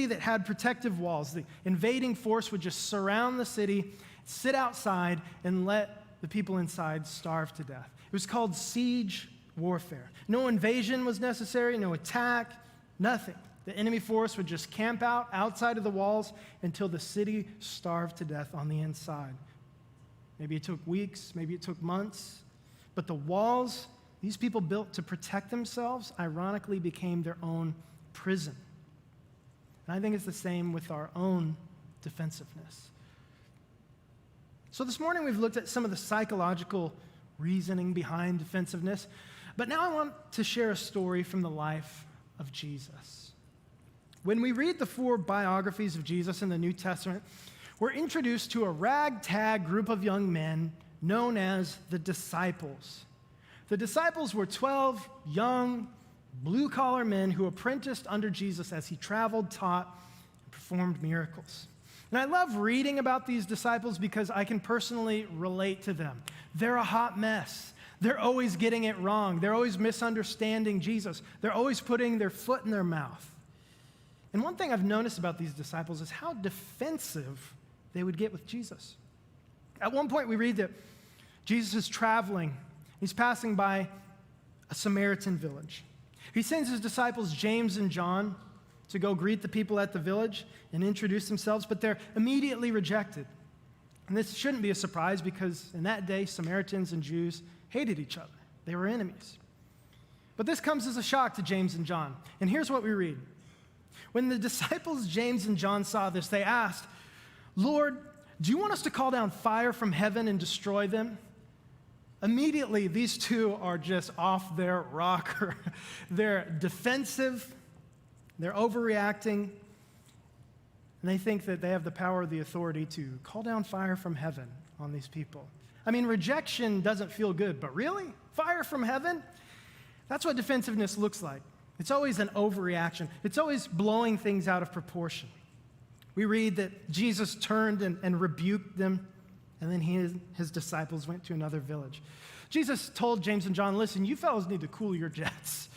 that had protective walls? The invading force would just surround the city, sit outside, and let the people inside starve to death. It was called siege warfare. No invasion was necessary, no attack, nothing. The enemy force would just camp out outside of the walls until the city starved to death on the inside. Maybe it took weeks, maybe it took months, but the walls these people built to protect themselves ironically became their own prison. And I think it's the same with our own defensiveness. So this morning we've looked at some of the psychological reasoning behind defensiveness, but now I want to share a story from the life of Jesus. When we read the 4 biographies of Jesus in the New Testament, we're introduced to a ragtag group of young men known as the disciples. The disciples were 12 young, blue-collar men who apprenticed under Jesus as he traveled, taught, and performed miracles. And I love reading about these disciples because I can personally relate to them. They're a hot mess. They're always getting it wrong. They're always misunderstanding Jesus. They're always putting their foot in their mouth. And one thing I've noticed about these disciples is how defensive they would get with Jesus. At one point, we read that Jesus is traveling. He's passing by a Samaritan village. He sends his disciples, James and John, to go greet the people at the village and introduce themselves, but they're immediately rejected. And this shouldn't be a surprise because in that day, Samaritans and Jews hated each other. They were enemies. But this comes as a shock to James and John. And here's what we read. When the disciples James and John saw this, they asked, "Lord, do you want us to call down fire from heaven and destroy them?" Immediately, these two are just off their rocker. They're defensive, they're overreacting, and they think that they have the power, the authority to call down fire from heaven on these people. I mean, rejection doesn't feel good, but really? Fire from heaven? That's what defensiveness looks like. It's always an overreaction. It's always blowing things out of proportion. We read that Jesus turned and rebuked them, and then his disciples went to another village. Jesus told James and John, "Listen, you fellows need to cool your jets."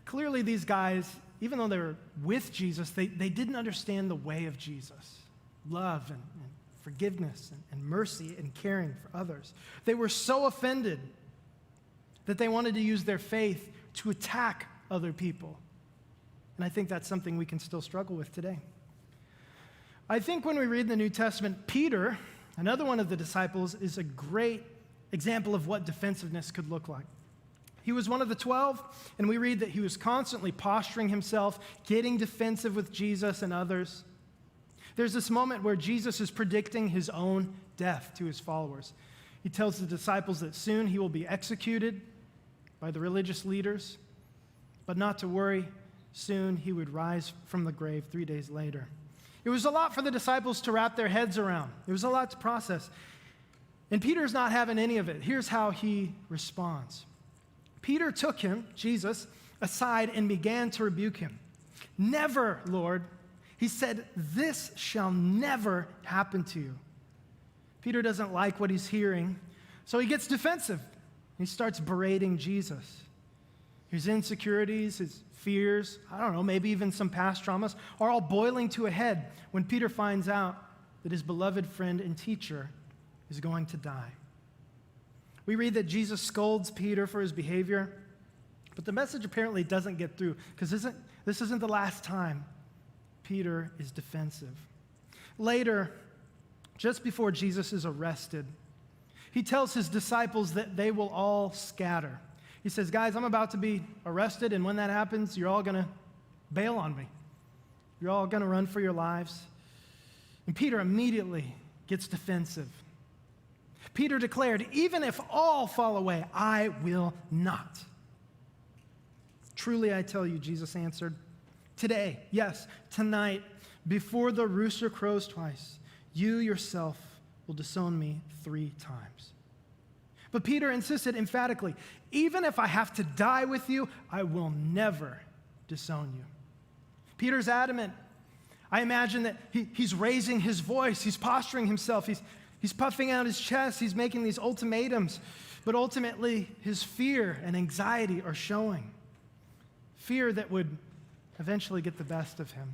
Clearly, these guys, even though they were with Jesus, they didn't understand the way of Jesus. Love and forgiveness and mercy and caring for others. They were so offended that they wanted to use their faith to attack other people. And I think that's something we can still struggle with today. I think when we read the New Testament, Peter, another one of the disciples, is a great example of what defensiveness could look like. He was one of the 12, and we read that he was constantly posturing himself, getting defensive with Jesus and others. There's this moment where Jesus is predicting his own death to his followers. He tells the disciples that soon he will be executed by the religious leaders, but not to worry, soon he would rise from the grave 3 days later. It was a lot for the disciples to wrap their heads around. It was a lot to process. And Peter's not having any of it. Here's how he responds. Peter took him, Jesus, aside and began to rebuke him. "Never, Lord," he said, "this shall never happen to you." Peter doesn't like what he's hearing, so he gets defensive. He starts berating Jesus. His insecurities, his fears, I don't know, maybe even some past traumas, are all boiling to a head when Peter finds out that his beloved friend and teacher is going to die. We read that Jesus scolds Peter for his behavior, but the message apparently doesn't get through because this isn't the last time Peter is defensive. Later, just before Jesus is arrested, he tells his disciples that they will all scatter. He says, "Guys, I'm about to be arrested, and when that happens, you're all going to bail on me. You're all going to run for your lives." And Peter immediately gets defensive. Peter declared, "Even if all fall away, I will not." "Truly, I tell you," Jesus answered, "today, yes, tonight, before the rooster crows twice, you yourself will disown me 3 times. But Peter insisted emphatically, "Even if I have to die with you, I will never disown you." Peter's adamant, I imagine that he's raising his voice, he's posturing himself, he's puffing out his chest, he's making these ultimatums. But ultimately, his fear and anxiety are showing. Fear that would eventually get the best of him.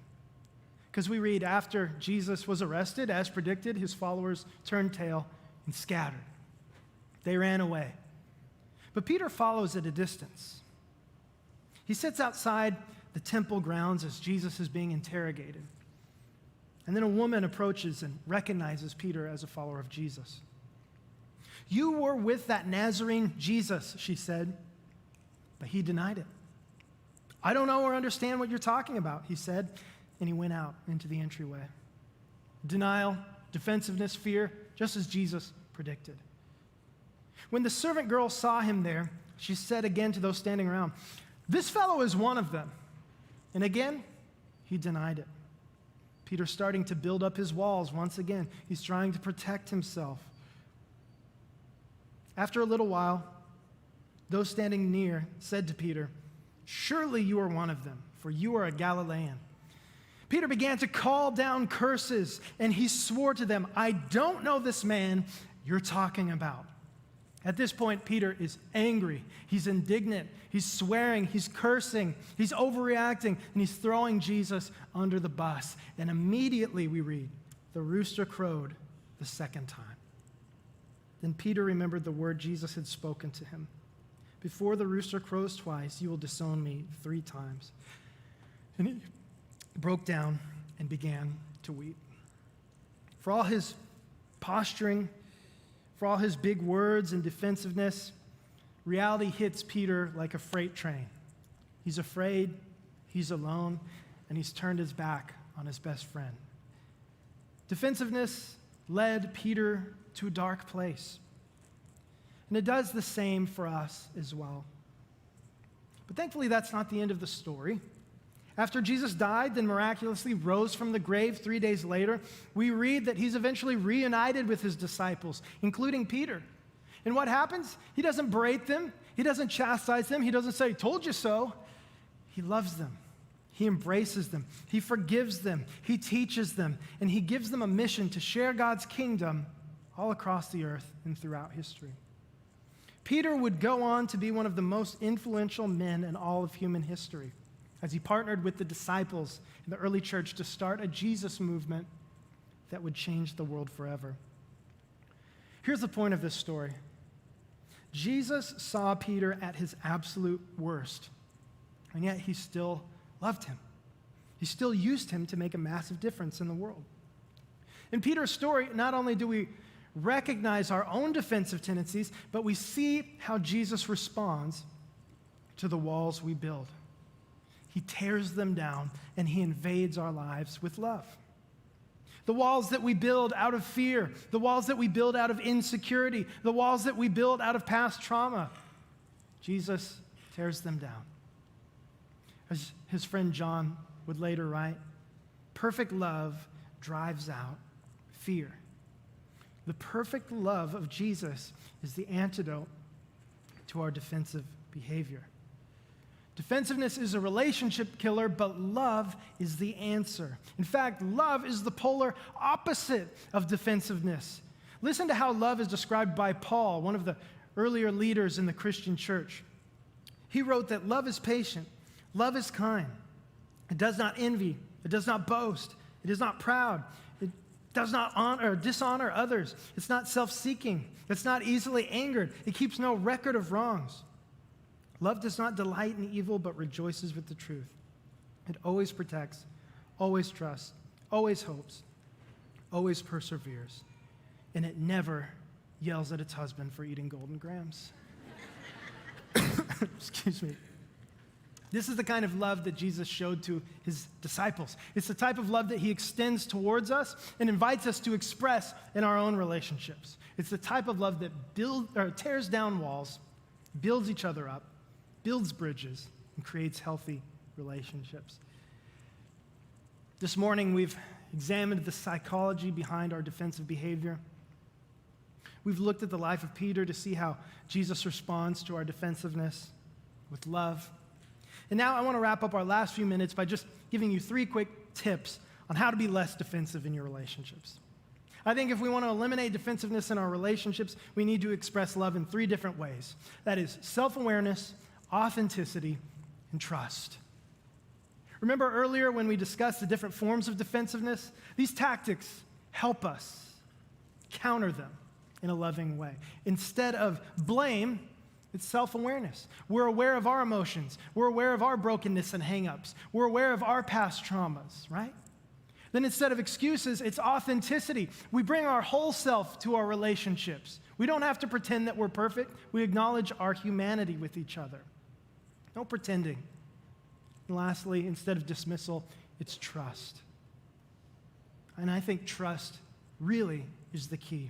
Because we read, after Jesus was arrested, as predicted, his followers turned tail and scattered. They ran away. But Peter follows at a distance. He sits outside the temple grounds as Jesus is being interrogated. And then a woman approaches and recognizes Peter as a follower of Jesus. "You were with that Nazarene Jesus," she said, but he denied it. "I don't know or understand what you're talking about," he said, and he went out into the entryway. Denial, defensiveness, fear, just as Jesus predicted. When the servant girl saw him there, she said again to those standing around, "This fellow is one of them." And again, he denied it. Peter's starting to build up his walls once again. He's trying to protect himself. After a little while, those standing near said to Peter, "Surely you are one of them, for you are a Galilean." Peter began to call down curses, and he swore to them, "I don't know this man you're talking about." At this point, Peter is angry. He's indignant. He's swearing. He's cursing. He's overreacting, and he's throwing Jesus under the bus. And immediately we read, the rooster crowed the second time. Then Peter remembered the word Jesus had spoken to him. "Before the rooster crows twice, you will disown me 3 times. And he broke down and began to weep. For all his posturing, for all his big words and defensiveness, reality hits Peter like a freight train. He's afraid, he's alone, and he's turned his back on his best friend. Defensiveness led Peter to a dark place. And it does the same for us as well. But thankfully, that's not the end of the story. After Jesus died, then miraculously rose from the grave 3 days later, we read that he's eventually reunited with his disciples, including Peter. And what happens? He doesn't berate them. He doesn't chastise them. He doesn't say, "Told you so." He loves them. He embraces them. He forgives them. He teaches them. And he gives them a mission to share God's kingdom all across the earth and throughout history. Peter would go on to be one of the most influential men in all of human history, as he partnered with the disciples in the early church to start a Jesus movement that would change the world forever. Here's the point of this story. Jesus saw Peter at his absolute worst, and yet he still loved him. He still used him to make a massive difference in the world. In Peter's story, not only do we recognize our own defensive tendencies, but we see how Jesus responds to the walls we build. He tears them down, and he invades our lives with love. The walls that we build out of fear, the walls that we build out of insecurity, the walls that we build out of past trauma, Jesus tears them down. As his friend John would later write, perfect love drives out fear. The perfect love of Jesus is the antidote to our defensive behavior. Defensiveness is a relationship killer, but love is the answer. In fact, love is the polar opposite of defensiveness. Listen to how love is described by Paul, one of the earlier leaders in the Christian church. He wrote that love is patient, love is kind. It does not envy, it does not boast, it is not proud, it does not honor or dishonor others. It's not self-seeking, it's not easily angered, it keeps no record of wrongs. Love does not delight in evil, but rejoices with the truth. It always protects, always trusts, always hopes, always perseveres, and it never yells at its husband for eating Golden Grams. Excuse me. This is the kind of love that Jesus showed to his disciples. It's the type of love that he extends towards us and invites us to express in our own relationships. It's the type of love that tears down walls, builds each other up, builds bridges, and creates healthy relationships. This morning, we've examined the psychology behind our defensive behavior. We've looked at the life of Peter to see how Jesus responds to our defensiveness with love. And now I want to wrap up our last few minutes by just giving you 3 quick tips on how to be less defensive in your relationships. I think if we want to eliminate defensiveness in our relationships, we need to express love in 3 different ways. That is self-awareness, authenticity, and trust. Remember earlier when we discussed the different forms of defensiveness? These tactics help us counter them in a loving way. Instead of blame, it's self-awareness. We're aware of our emotions. We're aware of our brokenness and hang-ups. We're aware of our past traumas, right? Then instead of excuses, it's authenticity. We bring our whole self to our relationships. We don't have to pretend that we're perfect. We acknowledge our humanity with each other. No pretending. And lastly, instead of dismissal, it's trust. And I think trust really is the key.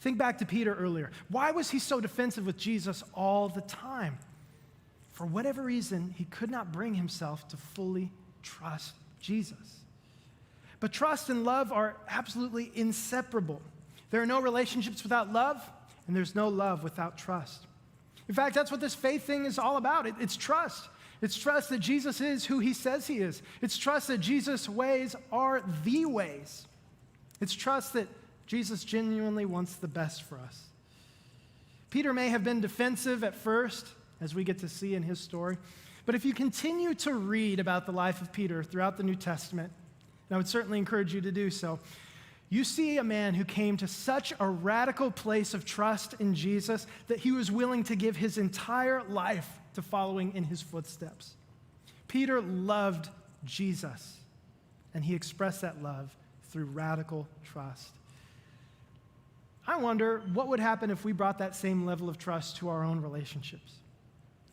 Think back to Peter earlier. Why was he so defensive with Jesus all the time? For whatever reason, he could not bring himself to fully trust Jesus. But trust and love are absolutely inseparable. There are no relationships without love, and there's no love without trust. In fact, that's what this faith thing is all about. It's trust. It's trust that Jesus is who he says he is. It's trust that Jesus' ways are the ways. It's trust that Jesus genuinely wants the best for us. Peter may have been defensive at first, as we get to see in his story, but if you continue to read about the life of Peter throughout the New Testament, and I would certainly encourage you to do so, you see a man who came to such a radical place of trust in Jesus that he was willing to give his entire life to following in his footsteps. Peter loved Jesus, and he expressed that love through radical trust. I wonder what would happen if we brought that same level of trust to our own relationships.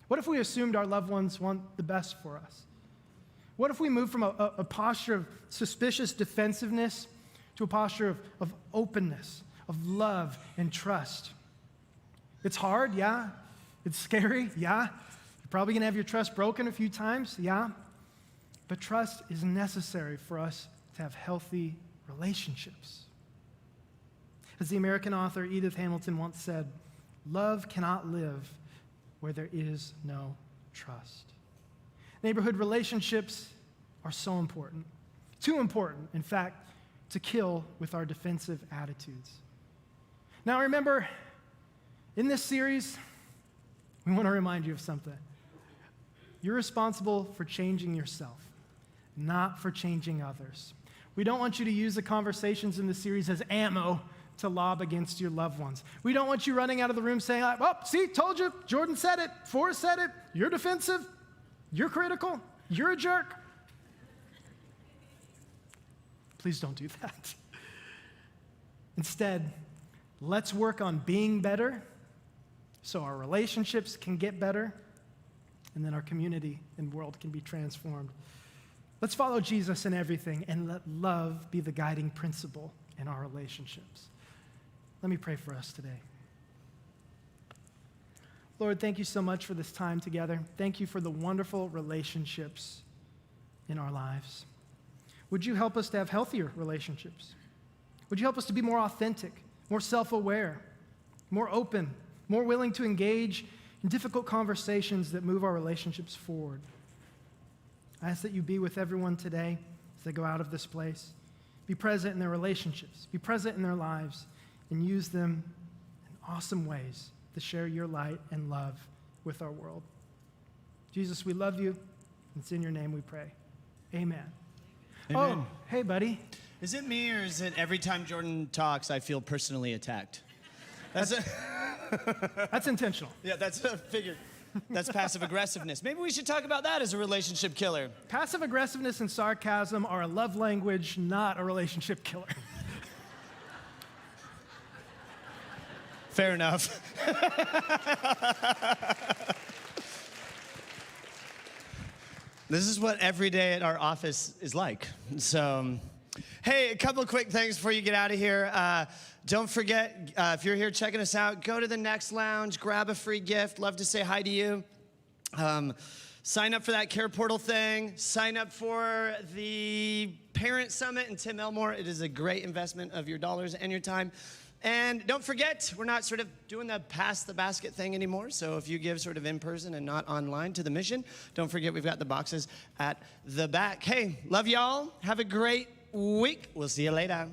What if we assumed our loved ones want the best for us? What if we moved from a posture of suspicious defensiveness to a posture of openness, of love and trust? It's hard, yeah. It's scary, yeah. You're probably going to have your trust broken a few times, yeah. But trust is necessary for us to have healthy relationships. As the American author Edith Hamilton once said, love cannot live where there is no trust. Neighborhood relationships are so important. Too important, in fact, to kill with our defensive attitudes. Now remember, in this series, we want to remind you of something. You're responsible for changing yourself, not for changing others. We don't want you to use the conversations in this series as ammo to lob against your loved ones. We don't want you running out of the room saying, oh, see, told you, Jordan said it, Forrest said it, you're defensive, you're critical, you're a jerk. Please don't do that. Instead, let's work on being better so our relationships can get better and then our community and world can be transformed. Let's follow Jesus in everything and let love be the guiding principle in our relationships. Let me pray for us today. Lord, thank you so much for this time together. Thank you for the wonderful relationships in our lives. Would you help us to have healthier relationships? Would you help us to be more authentic, more self-aware, more open, more willing to engage in difficult conversations that move our relationships forward? I ask that you be with everyone today as they go out of this place. Be present in their relationships. Be present in their lives and use them in awesome ways to share your light and love with our world. Jesus, we love you. It's in your name we pray. Amen. Amen. Oh, hey, buddy. Is it me, or is it every time Jordan talks, I feel personally attacked? That's intentional. Yeah, that's a figure. That's passive aggressiveness. Maybe we should talk about that as a relationship killer. Passive aggressiveness and sarcasm are a love language, not a relationship killer. Fair enough. This is what every day at our office is like. So, hey, a couple of quick things before you get out of here. Don't forget, if you're here checking us out, go to the Next Lounge, grab a free gift. Love to say hi to you. Sign up for that Care Portal thing. Sign up for the Parent Summit in Tim Elmore. It is a great investment of your dollars and your time. And don't forget, we're not sort of doing the pass the basket thing anymore. So if you give sort of in person and not online to the mission, don't forget we've got the boxes at the back. Hey, love y'all. Have a great week. We'll see you later.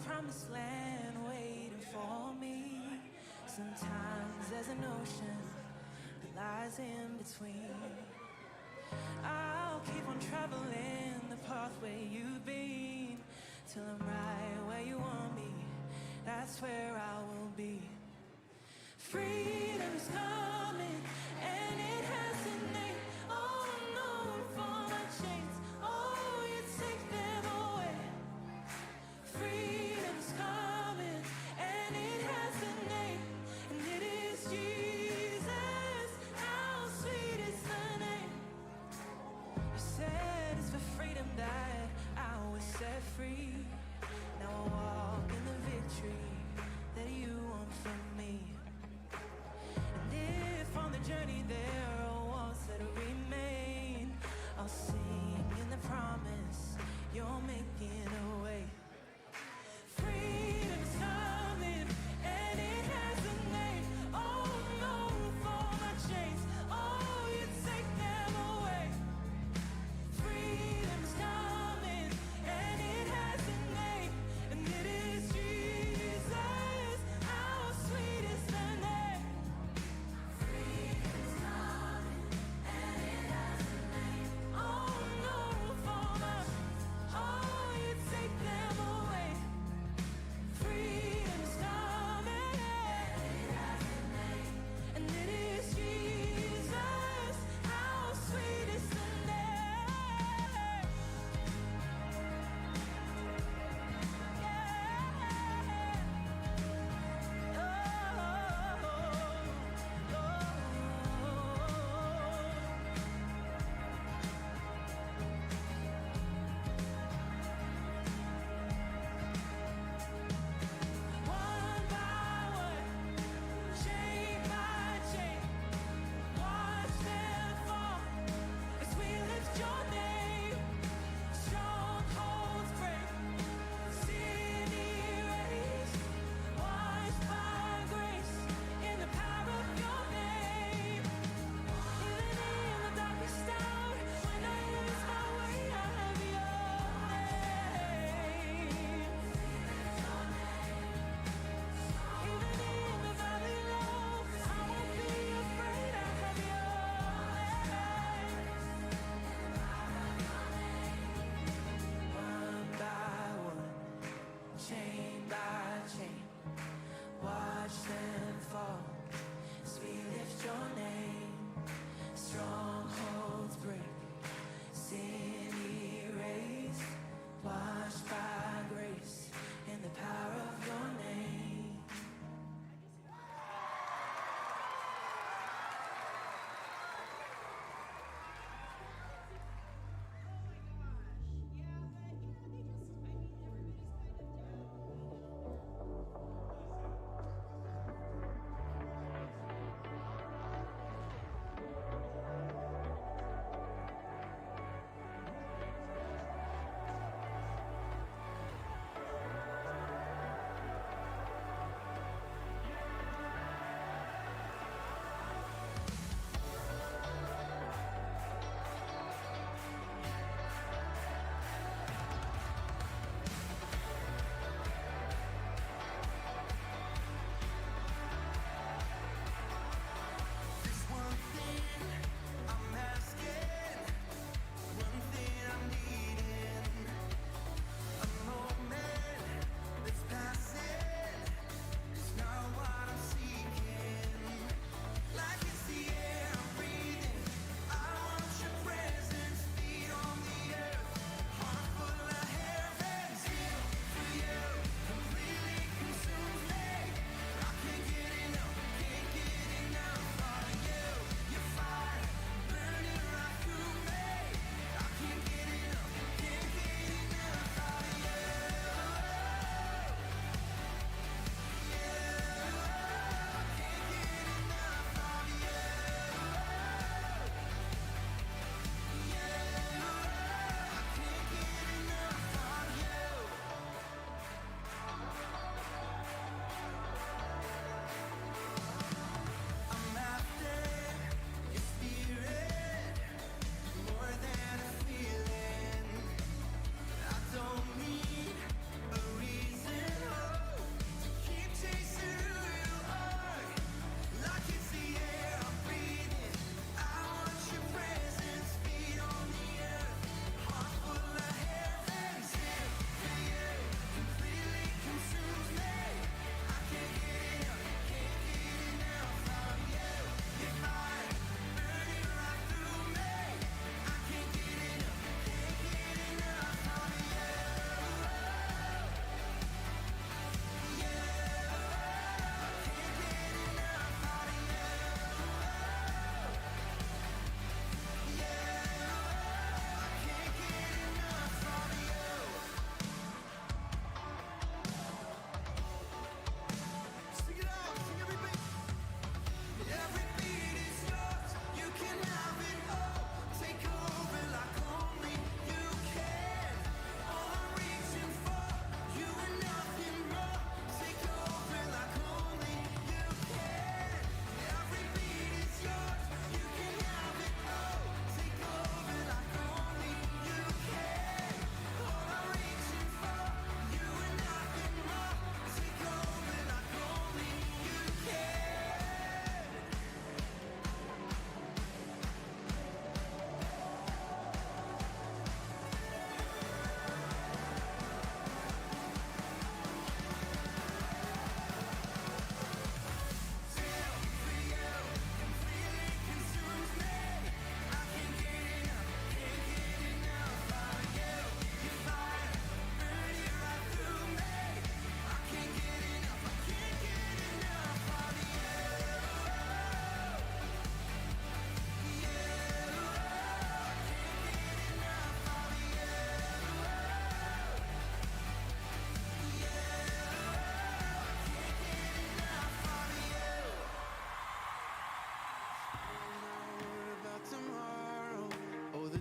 promised land waiting for me. Sometimes there's an ocean that lies in between. I'll keep on traveling the pathway you've been till I'm right where you want me. That's where I will be. Freedom is coming, and it has a name. Oh no, for my chains, oh, you take them away. Freedom is coming, and it has a name, and it is Jesus. How sweet is the name. You said it's for freedom that I was set free. Now I walk in the victory that you want from me. And if on the journey there are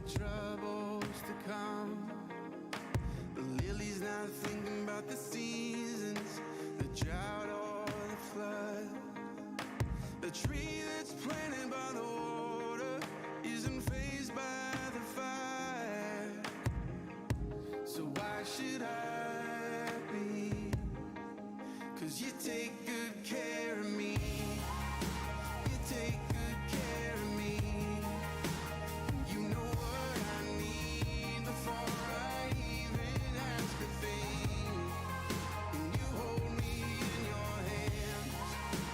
troubles to come. The lily's not thinking about the seasons, the drought or the flood. The tree that's planted by the water isn't fazed by the fire. So why should I be? 'Cause you take good care of me. You take good care of me. You know what I need before I even ask a thing. And you hold me in your hands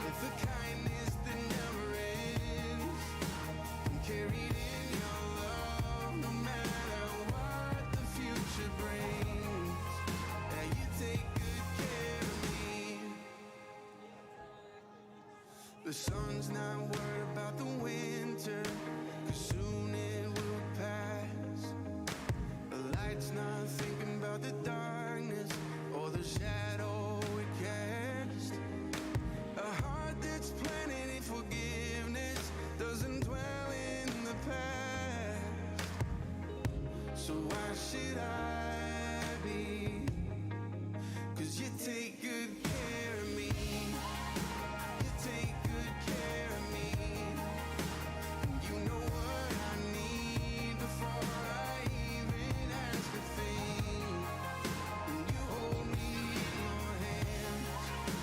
with the kindness that never ends. I'm carried in your love no matter what the future brings. Yeah, you take good care of me. The sun's not worried about the winter, 'cause soon it will pass. The light's not thinking about the darkness or the shadow it casts. A heart that's planted in forgiveness doesn't dwell in the past. So why should I be? 'Cause you take good care of me. You take good care of me. You know what I need before I even ask a thing. And you hold me in your hands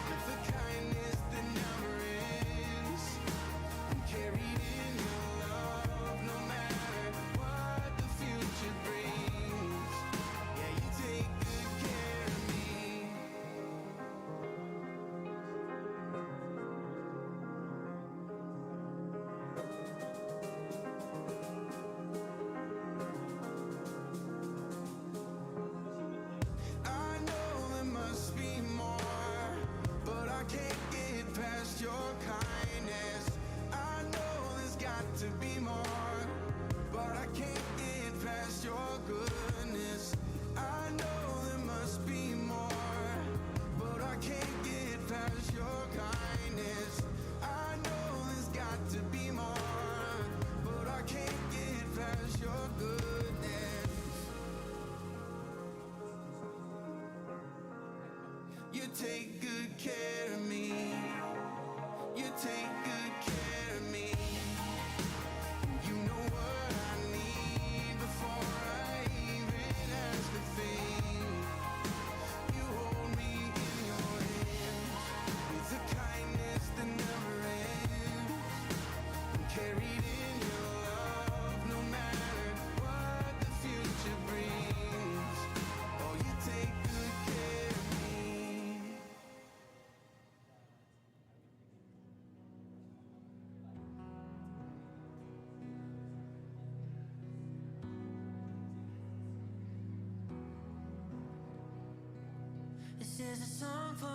with the kindness that never ends. I'm carried in your love no matter what the future brings. Yeah, you take good care of me. I know there must be more, but I can't get past your kindness. I know there's got to be more, but I can't get past your goodness. I know there must be more, but I can't get past your kindness. I know there's got to be more, but I can't get past your goodness. You take good care of me. You take good care of me. You know what I need before I even ask a thing. You hold me in your hands with the kindness that never ends. I'm carried in your love no matter what the future brings. Oh, you take good care of me. This is a song for